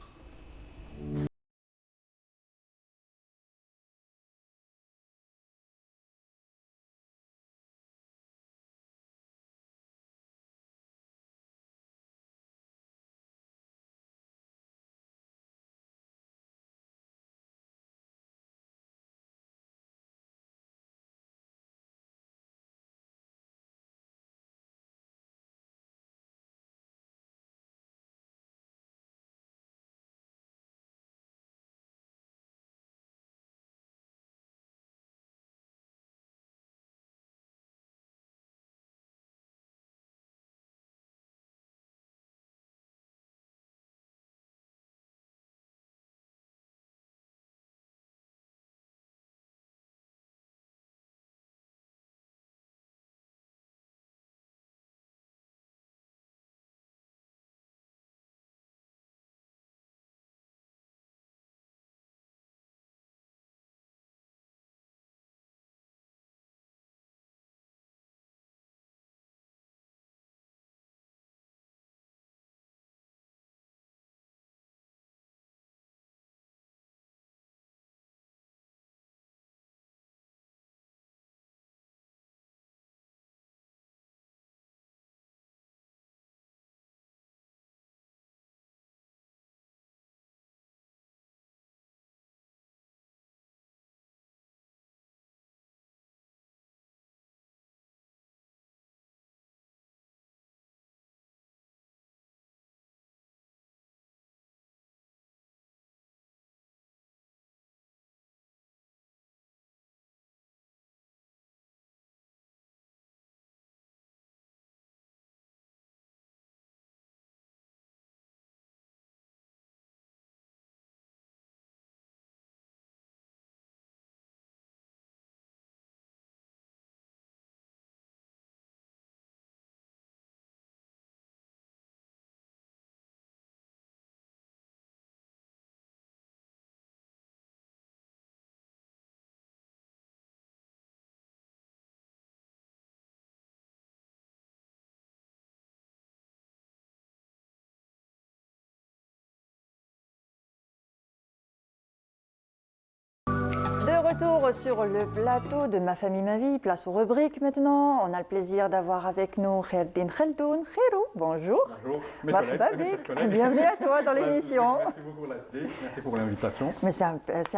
Retour sur le plateau de Ma famille, ma vie, place aux rubriques maintenant. On a le plaisir d'avoir avec nous Kherdin Kheldoun. Khairou, bonjour. Bonjour, bienvenue à toi dans l'émission. Merci beaucoup Leslie, merci pour l'invitation. Mais c'est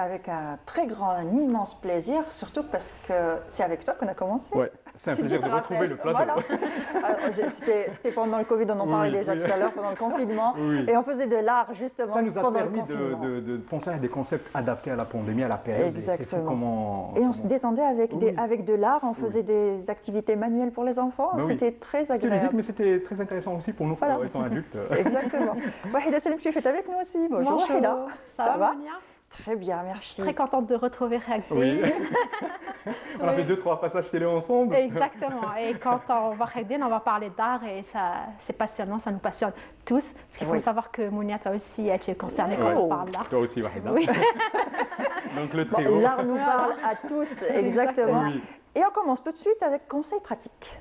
avec un très grand, un immense plaisir, surtout parce que c'est avec toi qu'on a commencé. Oui, c'est un plaisir de retrouver le plateau. Voilà. C'était pendant le Covid, on en parlait déjà tout à l'heure, pendant le confinement, et on faisait de l'art justement. Ça nous a permis de penser à des concepts adaptés à la pandémie, à la période. Exactement. Et on se détendait avec de l'art, on faisait des activités manuelles pour les enfants, c'était très agréable. C'était ludique, mais c'était très intéressant aussi pour nous, étant adultes. Exactement. Wahida Selim Chef est avec nous aussi. Bonjour Wahida. Ça va Très bien, merci. Je suis très contente de retrouver Kherdin. Oui. On a fait 2-3 passages télé ensemble. Exactement. Et quand on va Kherdin, on va parler d'art et c'est passionnant, ça nous passionne tous. Parce qu'il faut savoir que Mounia, toi aussi, tu es concernée quand on parle d'art. Toi aussi, Wahida. Oui. Donc le trio. L'art nous parle à tous, exactement. Oui. Et on commence tout de suite avec conseils pratiques.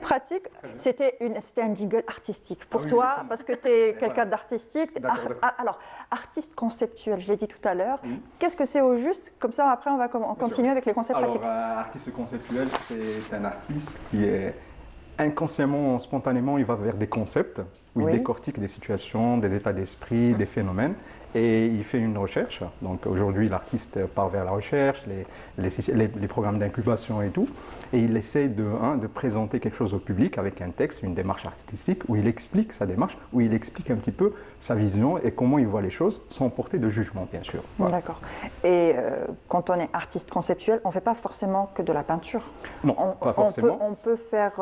Pratique, c'était un jingle artistique pour toi, parce que tu es quelqu'un d'artistique. Alors, artiste conceptuel, je l'ai dit tout à l'heure. Qu'est-ce que c'est au juste? Comme ça, après, on va continuer avec les concepts pratiques. Alors, artiste conceptuel, c'est un artiste qui est inconsciemment, spontanément, il va vers des concepts où il décortique des situations, des états d'esprit, des phénomènes. Et il fait une recherche. Donc aujourd'hui, l'artiste part vers la recherche, les programmes d'incubation et tout. Et il essaie de présenter quelque chose au public avec un texte, une démarche artistique, où il explique sa démarche, où il explique un petit peu sa vision et comment il voit les choses, sans porter de jugement, bien sûr. Voilà. D'accord. Et quand on est artiste conceptuel, on ne fait pas forcément que de la peinture. Non, pas forcément. On peut faire...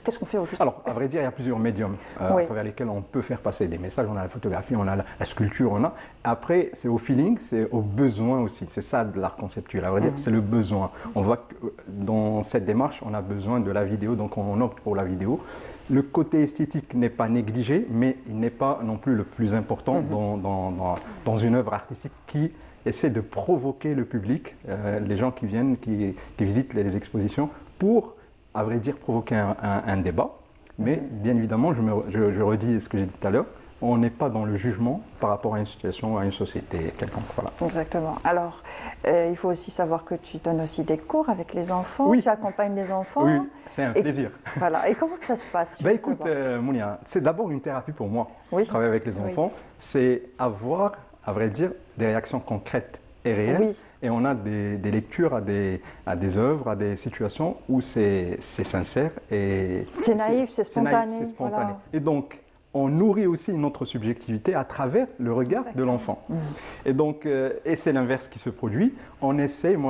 Qu'est-ce qu'on fait au juste? Alors, à vrai dire, il y a plusieurs médiums Oui. à travers lesquels on peut faire passer des messages. On a la photographie, on a la sculpture, on a. Après, c'est au feeling, c'est au besoin aussi. C'est ça de l'art conceptuel. À vrai dire, c'est le besoin. On voit que dans cette démarche, on a besoin de la vidéo, donc on opte pour la vidéo. Le côté esthétique n'est pas négligé, mais il n'est pas non plus le plus important dans une œuvre artistique qui essaie de provoquer le public, les gens qui viennent, qui visitent les expositions, pour, à vrai dire, provoquer un débat. Mais bien évidemment, je redis ce que j'ai dit tout à l'heure, on n'est pas dans le jugement par rapport à une situation, à une société quelconque. Voilà. Exactement. Alors, il faut aussi savoir que tu donnes aussi des cours avec les enfants, Oui. tu accompagnes les enfants. Oui, c'est un plaisir. Voilà. Et comment que ça se passe? Ben écoute, Mounia, c'est d'abord une thérapie pour moi. Oui. Travailler avec les enfants, c'est avoir, à vrai dire, des réactions concrètes et réelles. Oui. Et on a des lectures à des œuvres, à des situations où c'est sincère et c'est naïf, c'est spontané. c'est spontané. Voilà. Et donc, on nourrit aussi notre subjectivité à travers le regard de l'enfant. Et donc, et c'est l'inverse qui se produit. Moi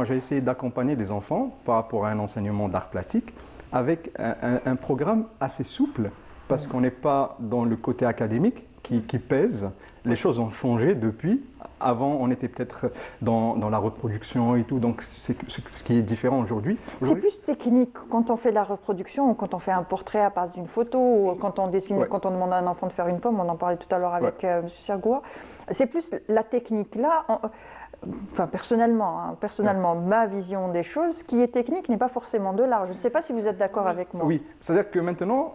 j'ai essayé d'accompagner des enfants par rapport à un enseignement d'art plastique avec un programme assez souple, parce qu'on n'est pas dans le côté académique qui pèse. Les choses ont changé depuis. Avant, on était peut-être dans la reproduction et tout, donc c'est ce qui est différent aujourd'hui. C'est plus technique quand on fait la reproduction ou quand on fait un portrait à base d'une photo ou quand on dessine, quand on demande à un enfant de faire une pomme, on en parlait tout à l'heure avec M. Sergoua. C'est plus la technique là. Enfin, personnellement, ma vision des choses, ce qui est technique n'est pas forcément de l'art. Je ne sais pas si vous êtes d'accord avec moi. Oui, c'est-à-dire que maintenant,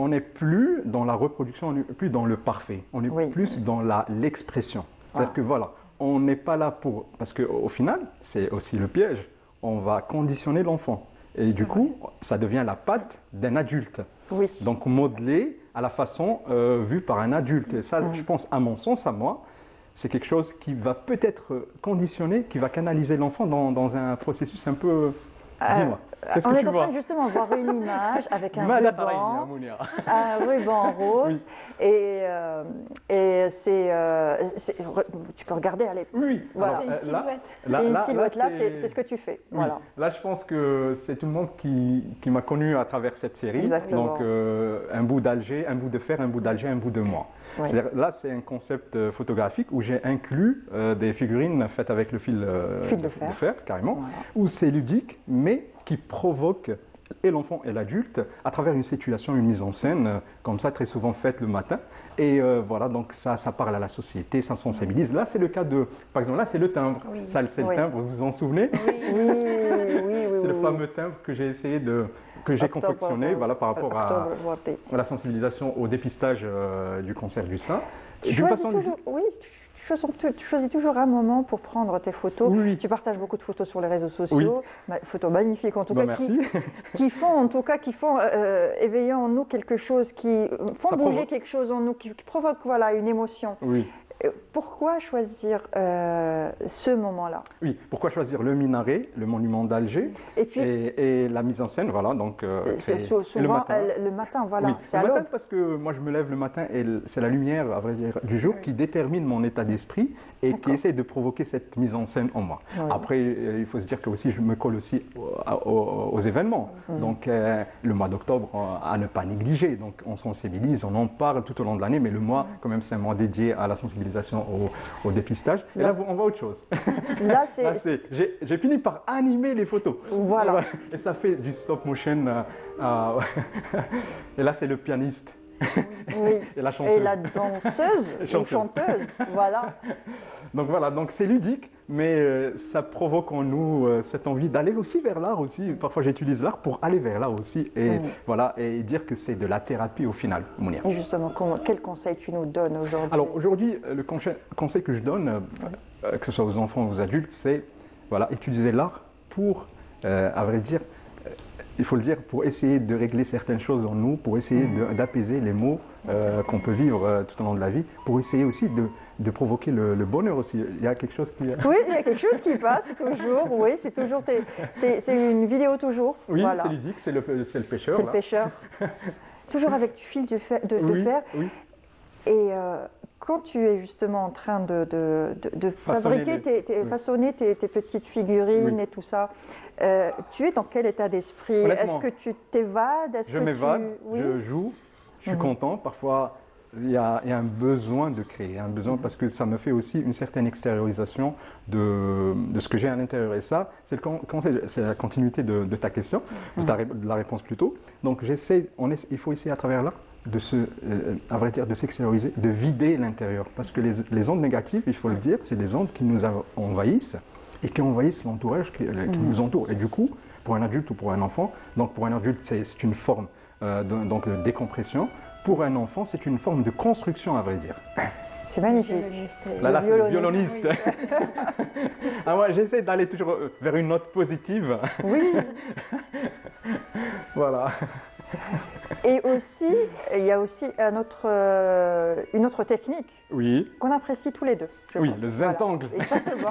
on n'est plus dans la reproduction, on n'est plus dans le parfait, on est plus dans l'expression. C'est-à-dire que voilà, on n'est pas là pour... Parce qu'au final, c'est aussi le piège, on va conditionner l'enfant. Et du coup, ça devient la patte d'un adulte. Oui. Donc modelé à la façon vue par un adulte. Et ça, je pense, à mon sens, à moi, c'est quelque chose qui va peut-être conditionner, qui va canaliser l'enfant dans un processus un peu... Dis-moi, qu'est-ce on que est tu en vois? train de justement voir une image avec un ruban rose et c'est tu peux regarder, allez. Oui, voilà. alors, C'est une silhouette. Là, c'est ce que tu fais. Oui. Voilà. Là, je pense que c'est tout le monde qui m'a connu à travers cette série. Exactement. Donc, un bout d'Alger, un bout de fer, un bout d'Alger, un bout de moi. Oui. Là, c'est un concept photographique où j'ai inclus des figurines faites avec le fil de fer, carrément, Voilà. où c'est ludique, mais qui provoque et l'enfant et l'adulte à travers une situation, une mise en scène, comme ça, très souvent faite le matin. Et voilà, donc ça parle à la société, ça sensibilise. Là, c'est le cas de, par exemple, là, c'est le timbre. Oui. Ça, c'est le timbre, vous vous en souvenez? Oui. C'est le fameux timbre que j'ai essayé que j'ai confectionné, voilà, par rapport à la sensibilisation au dépistage du cancer du sein. Tu choisis toujours un moment pour prendre tes photos. Oui. Tu partages beaucoup de photos sur les réseaux sociaux, photos magnifiques en tout cas, merci. qui font éveiller en nous quelque chose, qui font bouger quelque chose en nous, qui provoque une émotion. Oui. Pourquoi choisir ce moment-là? Oui, pourquoi choisir le minaret, le monument d'Alger, et la mise en scène, voilà, donc c'est souvent le matin, voilà. Oui, c'est le à matin l'aube. parce que moi je me lève le matin et c'est la lumière, à vrai dire, du jour qui détermine mon état d'esprit et qui essaie de provoquer cette mise en scène en moi. Oui. Après, il faut se dire que aussi je me colle aussi aux événements. Donc le mois d'octobre à ne pas négliger. Donc on sensibilise, on en parle tout au long de l'année, mais le mois quand même c'est un mois dédié à la sensibilisation au dépistage. Et là on voit autre chose. Là, j'ai fini par animer les photos. Voilà. Et ça fait du stop motion. Et là, c'est le pianiste. Oui. Et la chanteuse. Et la danseuse, ou chanteuse, voilà. Donc voilà, donc c'est ludique, mais ça provoque en nous cette envie d'aller aussi vers l'art aussi. Parfois, j'utilise l'art pour aller vers l'art aussi et voilà, et dire que c'est de la thérapie au final, Mounia. Et justement, quel conseil tu nous donnes aujourd'hui? Alors aujourd'hui, le conseil que je donne, que ce soit aux enfants ou aux adultes, c'est voilà, utiliser l'art pour, à vrai dire, il faut le dire, pour essayer de régler certaines choses en nous, pour essayer d'apaiser les maux qu'on peut vivre tout au long de la vie, pour essayer aussi de provoquer le bonheur aussi. Il y a quelque chose qui... Oui, il y a quelque chose qui passe toujours, oui, c'est toujours... C'est une vidéo toujours. Oui, voilà. c'est ludique, c'est le pêcheur. C'est le pêcheur. Toujours avec du fil de fer. Oui. Et quand tu es justement en train de fabriquer, façonner tes petites figurines et tout ça, tu es dans quel état d'esprit? Est-ce que tu t'évades? Je m'évade, je joue, je suis content. Parfois, il y a un besoin de créer, un besoin parce que ça me fait aussi une certaine extériorisation de ce que j'ai à l'intérieur. Et ça, c'est la continuité de ta question, de la réponse plutôt. Donc, il faut essayer à travers là à vrai dire, de s'extérioriser, de vider l'intérieur. Parce que les ondes négatives, il faut le dire, c'est des ondes qui nous envahissent et qui envahissent l'entourage qui nous entoure. Et du coup, pour un adulte ou pour un enfant, donc pour un adulte, c'est une forme de décompression. Pour un enfant, c'est une forme de construction, à vrai dire. C'est magnifique. Là, c'est le violoniste. Ah, moi, j'essaie d'aller toujours vers une note positive. Oui. Voilà. Et aussi, il y a aussi une autre technique qu'on apprécie tous les deux. Oui, le zentangle. Voilà. Exactement.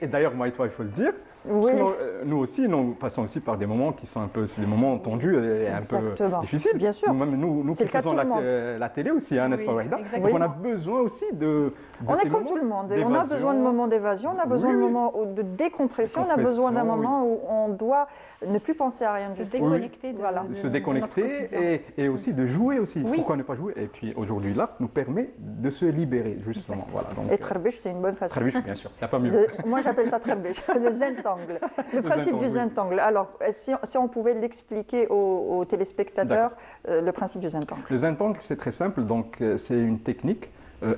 Et d'ailleurs, moi et toi, il faut le dire. Oui. Parce que nous aussi, nous passons aussi par des moments qui sont des moments tendus et un peu difficiles. Bien sûr. Nous qui faisons la télé aussi, n'est-ce pas, Wahida? Donc on a besoin aussi de on est comme tout le monde. On a besoin de moments d'évasion, on a besoin de moments de décompression, on a besoin d'un moment où on doit ne plus penser à rien du tout. Se déconnecter. De se déconnecter et aussi de jouer aussi. Oui. Pourquoi ne pas jouer? Et puis aujourd'hui, là, nous permet de se libérer, justement. Voilà, donc, et Trerbich, c'est une bonne façon. Trerbich, bien sûr, il n'y a pas mieux. Moi, j'appelle ça Trerbich, le zentangle. Le principe du zentangle. Alors, si on pouvait l'expliquer aux téléspectateurs, le principe du zentangle. Le zentangle, c'est très simple. Donc, c'est une technique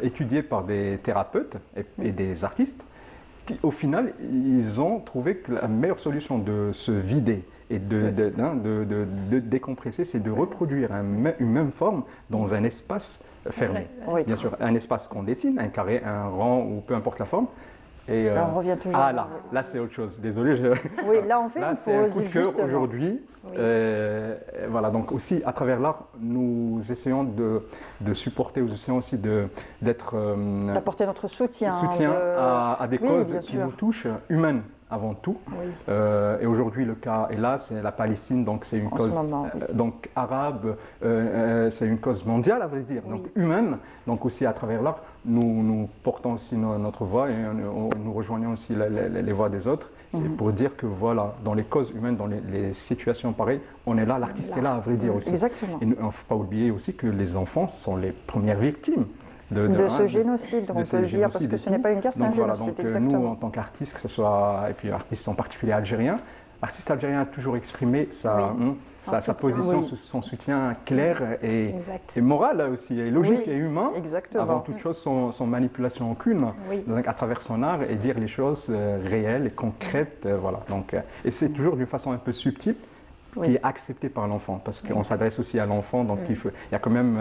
étudiée par des thérapeutes et des artistes qui, au final, ils ont trouvé que la meilleure solution de se vider et de décompresser, c'est de reproduire une même forme dans un espace fermé. Oui. Bien sûr, un espace qu'on dessine, un carré, un rang ou peu importe la forme. Et là, on revient toujours. Ah là c'est autre chose. Désolé. Oui, là on fait là, une c'est un pause. coup de cœur justement. aujourd'hui. Oui. Voilà, donc aussi à travers l'art, nous essayons de supporter, nous essayons aussi d'apporter notre soutien à des causes qui nous touchent, humaines avant tout. Oui. Et aujourd'hui, le cas est là, c'est la Palestine, donc c'est une cause donc arabe, c'est une cause mondiale, à vrai dire, donc humaine. Donc aussi à travers l'art, nous portons aussi notre voix et nous rejoignons aussi les voix des autres pour dire que voilà, dans les causes humaines, dans les situations pareilles, on est là, l'artiste est là, à vrai dire aussi. Exactement. Et il ne faut pas oublier aussi que les enfants sont les premières victimes. De ce génocide, on peut le dire, parce que ce n'est pas une guerre, c'est un génocide, exactement. Nous, en tant qu'artistes, que ce soit, et puis artistes en particulier algériens, l'artiste algérien a toujours exprimé sa position, son soutien clair et moral aussi, et logique et humain. Exactement. Avant toute chose, sans manipulation aucune, donc, à travers son art et dire les choses réelles et concrètes. Voilà. Donc, et c'est toujours d'une façon un peu subtile, qui est accepté par l'enfant, parce qu'on s'adresse aussi à l'enfant, donc il y a quand même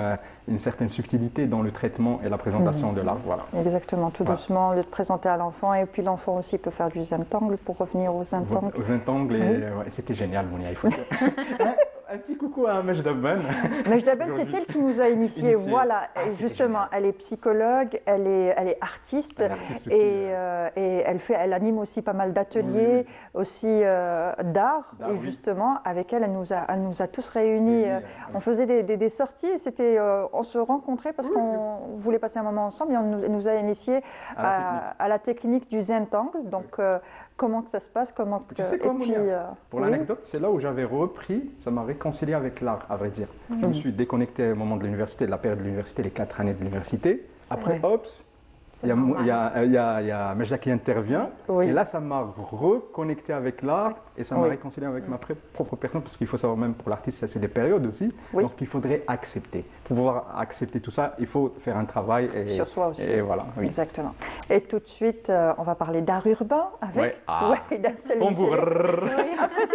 une certaine subtilité dans le traitement et la présentation de l'art. Voilà. Exactement, tout doucement, le présenter à l'enfant, et puis l'enfant aussi peut faire du zentangle, pour revenir au zentangle. Au zentangle, et c'était génial, Monia, il faut dire. Un petit coucou à Majda Ben. Majda Ben, c'est elle qui nous a initiés. Voilà, justement, elle est psychologue, elle est artiste, et elle anime aussi pas mal d'ateliers, aussi d'art. Et justement, avec elle nous a tous réunis. On faisait des sorties, on se rencontrait parce qu'on voulait passer un moment ensemble, et elle nous a initiés à la technique du zentangle. Donc, comment que ça se passe, Tu sais quoi, pour l'anecdote, c'est là où j'avais repris, ça m'a réconcilié avec l'art, à vrai dire. Je me suis déconnecté au moment de l'université, de la période de l'université, les 4 années de l'université. Après, il y a Majda qui intervient, et là, ça m'a reconnecté avec l'art, et ça m'a réconcilié avec ma propre personne, parce qu'il faut savoir, même pour l'artiste, c'est des périodes aussi, donc il faudrait accepter. Pour pouvoir accepter tout ça, il faut faire un travail. Sur soi aussi. Et voilà. Oui. Exactement. Et tout de suite, on va parler d'art urbain avec Wahida Selmi. Tambour. Après, si.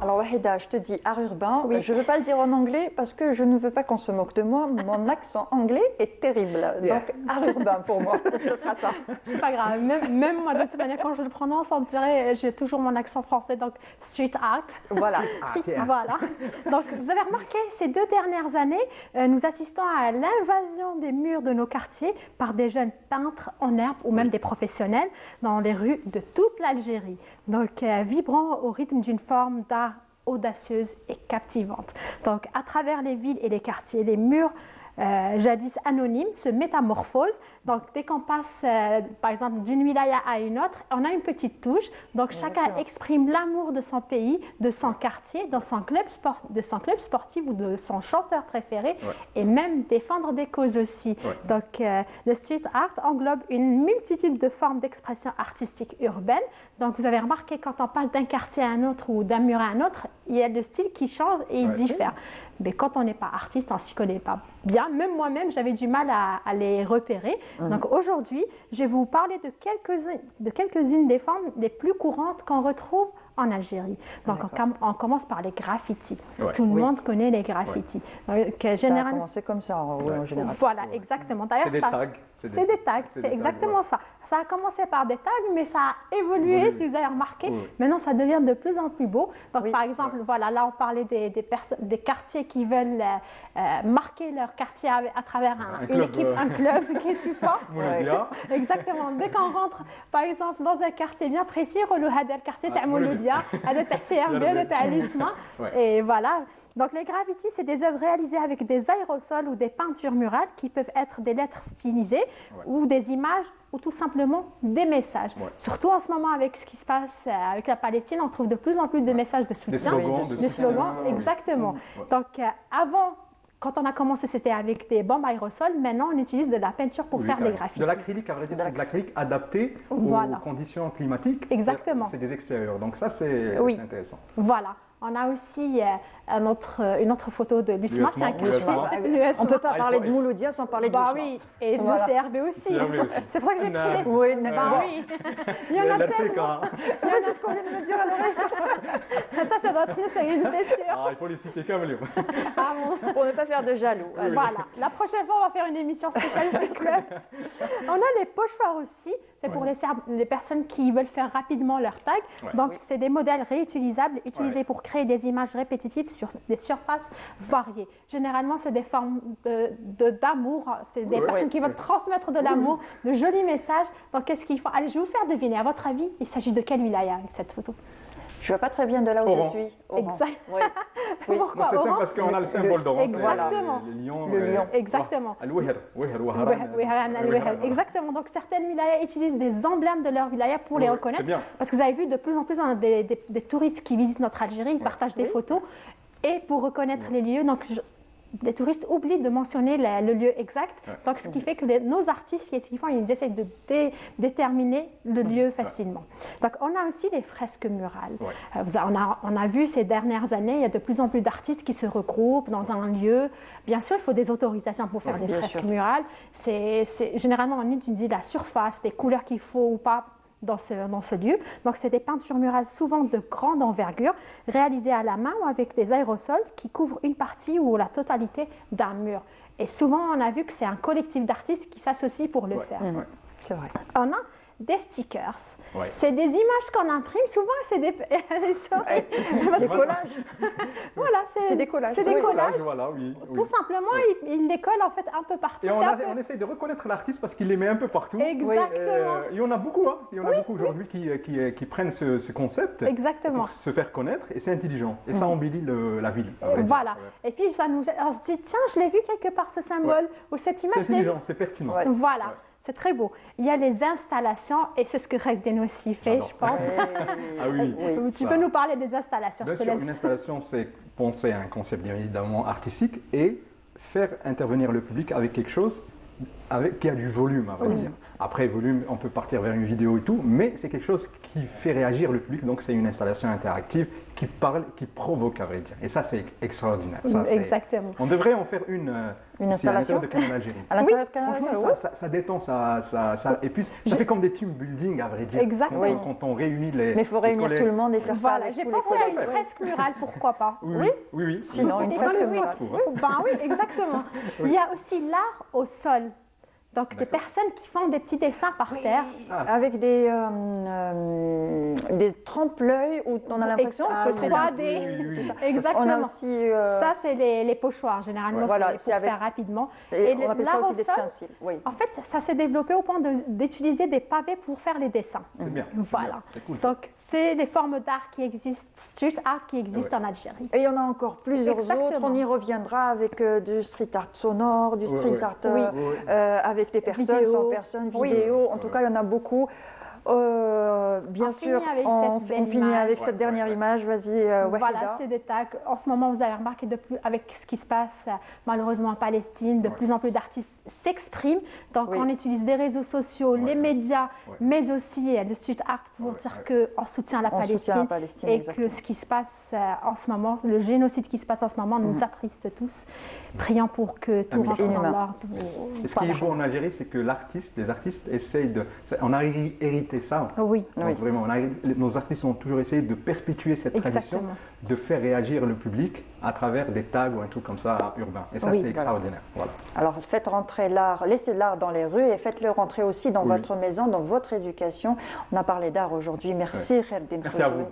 Alors Wahida, je te dis art urbain, je ne veux pas le dire en anglais parce que je ne veux pas qu'on se moque de moi, mon accent anglais est terrible, donc art urbain pour moi, ce sera ça. C'est pas grave, même moi de toute manière quand je le prononce, on dirait, j'ai toujours mon accent français, donc street art. Voilà. Voilà. Donc vous avez remarqué, ces 2 dernières années, nous assistons à l'invasion des murs de nos quartiers par des jeunes peintres en herbe ou même des professionnels dans les rues de toute l'Algérie. Donc vibrant au rythme d'une forme d'art audacieuse et captivante. Donc à travers les villes et les quartiers, les murs jadis anonyme, se métamorphose. Donc, dès qu'on passe, par exemple, d'une wilaya à une autre, on a une petite touche. Donc, chacun exprime l'amour de son pays, de son quartier, de son club sportif ou de son chanteur préféré, et même défendre des causes aussi. Donc, le street art englobe une multitude de formes d'expression artistique urbaine. Donc, vous avez remarqué, quand on passe d'un quartier à un autre ou d'un mur à un autre, il y a le style qui change et il diffère. Mais quand on n'est pas artiste, on ne s'y connaît pas bien. Même moi-même, j'avais du mal à les repérer. Donc aujourd'hui, je vais vous parler de quelques-unes des formes les plus courantes qu'on retrouve en Algérie. Donc on commence par les graffitis. Tout le monde connaît les graffitis. Ça a commencé comme ça en général. Voilà, exactement. D'ailleurs, c'est des tags. C'est des tags, c'est exactement ça. Ça a commencé par des tags, mais ça a évolué, si vous avez remarqué. Maintenant, ça devient de plus en plus beau. Donc, par exemple, voilà, là, on parlait des quartiers qui veulent marquer leur quartier à travers un club qui support. Exactement. Dès qu'on rentre, par exemple, dans un quartier bien précis, le quartier de Mouloudia, le CRB, le Alisma, et voilà. Donc, les graffitis, c'est des œuvres réalisées avec des aérosols ou des peintures murales qui peuvent être des lettres stylisées ou des images ou tout simplement des messages. Surtout en ce moment avec ce qui se passe avec la Palestine, on trouve de plus en plus de messages de soutien. Des slogans, exactement. Donc, avant, quand on a commencé, c'était avec des bombes aérosols. Maintenant, on utilise de la peinture pour faire des graffitis. De l'acrylique, à vrai dire, c'est de l'acrylique adapté aux conditions climatiques. Exactement. C'est des extérieurs. Donc ça, c'est intéressant. Voilà. On a aussi une autre photo de l'USMA, c'est un quartier. On ne peut pas parler de Mouloudia sans parler de l'USMA. Oui, et de l'CRB aussi. C'est pour ça que j'ai pris. Oui, il y en a tellement. C'est ce qu'on vient de me dire à l'oreille. Ça doit être une série, j'étais sûre. Il faut les citer quand même. Pour ne pas faire de jaloux. Voilà. La prochaine fois, on va faire une émission spéciale du club. On a les pochoirs aussi. C'est pour les personnes qui veulent faire rapidement leur tag. Donc, c'est des modèles réutilisables, utilisés pour créer des images répétitives sur des surfaces variées. Généralement, c'est des formes d'amour. C'est des personnes qui veulent transmettre de l'amour, de jolis messages. Donc, qu'est-ce qu'il faut? Allez, je vais vous faire deviner. À votre avis, il s'agit de quelle wilaya avec cette photo? Je ne vois pas très bien de là où je suis. Exact. Pourquoi? C'est simple parce qu'on a le symbole d'Oran. Exactement. Le lion. Le lion. Exactement. Exactement. Donc certaines wilayas utilisent des emblèmes de leur wilaya pour les reconnaître. Parce que vous avez vu, de plus en plus, on a des touristes qui visitent notre Algérie, ils partagent des photos. Et pour reconnaître les lieux, donc les touristes oublient de mentionner le lieu exact. Donc, ce qui fait que nos artistes, qu'est-ce qu'ils font? Ils essaient de déterminer le lieu facilement. Donc, on a aussi les fresques murales. On a vu ces dernières années, il y a de plus en plus d'artistes qui se regroupent dans un lieu. Bien sûr, il faut des autorisations pour faire des fresques murales. Généralement, on étudie la surface, les couleurs qu'il faut ou pas dans ce lieu. Donc, c'est des peintures murales souvent de grande envergure, réalisées à la main ou avec des aérosols qui couvrent une partie ou la totalité d'un mur. Et souvent, on a vu que c'est un collectif d'artistes qui s'associent pour le faire. C'est vrai. On a des stickers. C'est des images qu'on imprime. Souvent, c'est des collages. Voilà, c'est des collages. C'est des collages. Voilà, Tout simplement, ils les collent en fait un peu partout. Et on essaie de reconnaître l'artiste parce qu'il les met un peu partout. Exactement. Il y en a beaucoup, Il y en a beaucoup aujourd'hui qui prennent ce concept pour se faire connaître et c'est intelligent. Et ça embellit la ville. Voilà. Et puis, on se dit, tiens, je l'ai vu quelque part ce symbole ou cette image. C'est intelligent, c'est pertinent. Voilà. C'est très beau. Il y a les installations, et c'est ce que Regden aussi fait, je pense. Tu peux nous parler des installations? Bien sûr, une installation, c'est penser à un concept bien évidemment artistique et faire intervenir le public avec quelque chose qui a du volume, à vrai dire. Après, volume, on peut partir vers une vidéo et tout, mais c'est quelque chose qui fait réagir le public, donc c'est une installation interactive qui parle, qui provoque, à vrai dire. Et ça, c'est extraordinaire. Ça, exactement. On devrait en faire une installation de Canal Algérie. À l'intérieur de Canal Algérie, ça détend, et puis ça fait comme des team building, à vrai dire. Exactement. Quand on réunit les... Mais il faut réunir tout le monde et faire ça avec j'ai pensé à une fresque murale, pourquoi pas? Oui. Sinon, une fresque murale. Oui, exactement. Il y a aussi l'art au sol. Donc, des personnes qui font des petits dessins par terre. Avec des trempe-l'œil où on a l'impression que c'est 3D. Exactement. On a aussi, ça, c'est les pochoirs. Généralement, voilà, c'est pour faire rapidement. Et on appelle ça aussi des l'aérosol, stencils. Oui. en fait, ça s'est développé au point d'utiliser des pavés pour faire les dessins. C'est bien. Voilà. C'est cool. Donc, c'est des formes d'art qui existent, street art qui existent en Algérie. Et il y en a encore plusieurs Exactement. autres. On y reviendra avec du street art sonore, du street art avec des personnes, Vidéo. sans personnes, vidéo. En tout cas, il y en a beaucoup. Bien On sûr, finit avec on cette belle finit image. avec cette dernière image. Vas-y, Wahida. Voilà, c'est des tags. En ce moment, vous avez remarqué avec ce qui se passe malheureusement en Palestine, de plus en plus d'artistes s'expriment. Donc, on utilise des réseaux sociaux, les médias, mais aussi le street art pour dire qu'on soutient la Palestine, et exactement. que ce qui se passe en ce moment, le génocide qui se passe en ce moment, nous attriste tous. Prions pour que tout rentre dans l'ordre. Et ce qui est beau en Algérie, c'est que les artistes essayent de... On a hérité ça. Oui. Donc, vraiment, nos artistes ont toujours essayé de perpétuer cette tradition, de faire réagir le public à travers des tags ou un truc comme ça urbain. Et ça, c'est extraordinaire. Voilà. Alors, faites rentrer l'art, laissez l'art dans les rues et faites-le rentrer aussi dans votre maison, dans votre éducation. On a parlé d'art aujourd'hui. Merci, Kherdin. Merci à vous.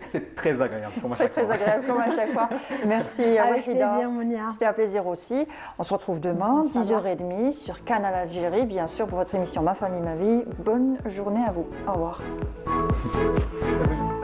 C'est très agréable, comme à chaque fois. Très agréable, comme à chaque fois. Merci, Avec Wahida. plaisir, Mounia. C'était un plaisir aussi. On se retrouve demain, 10h30, sur Canal Algérie, bien sûr, pour votre émission Ma famille, ma vie. Bonne journée à vous. Au revoir. Merci.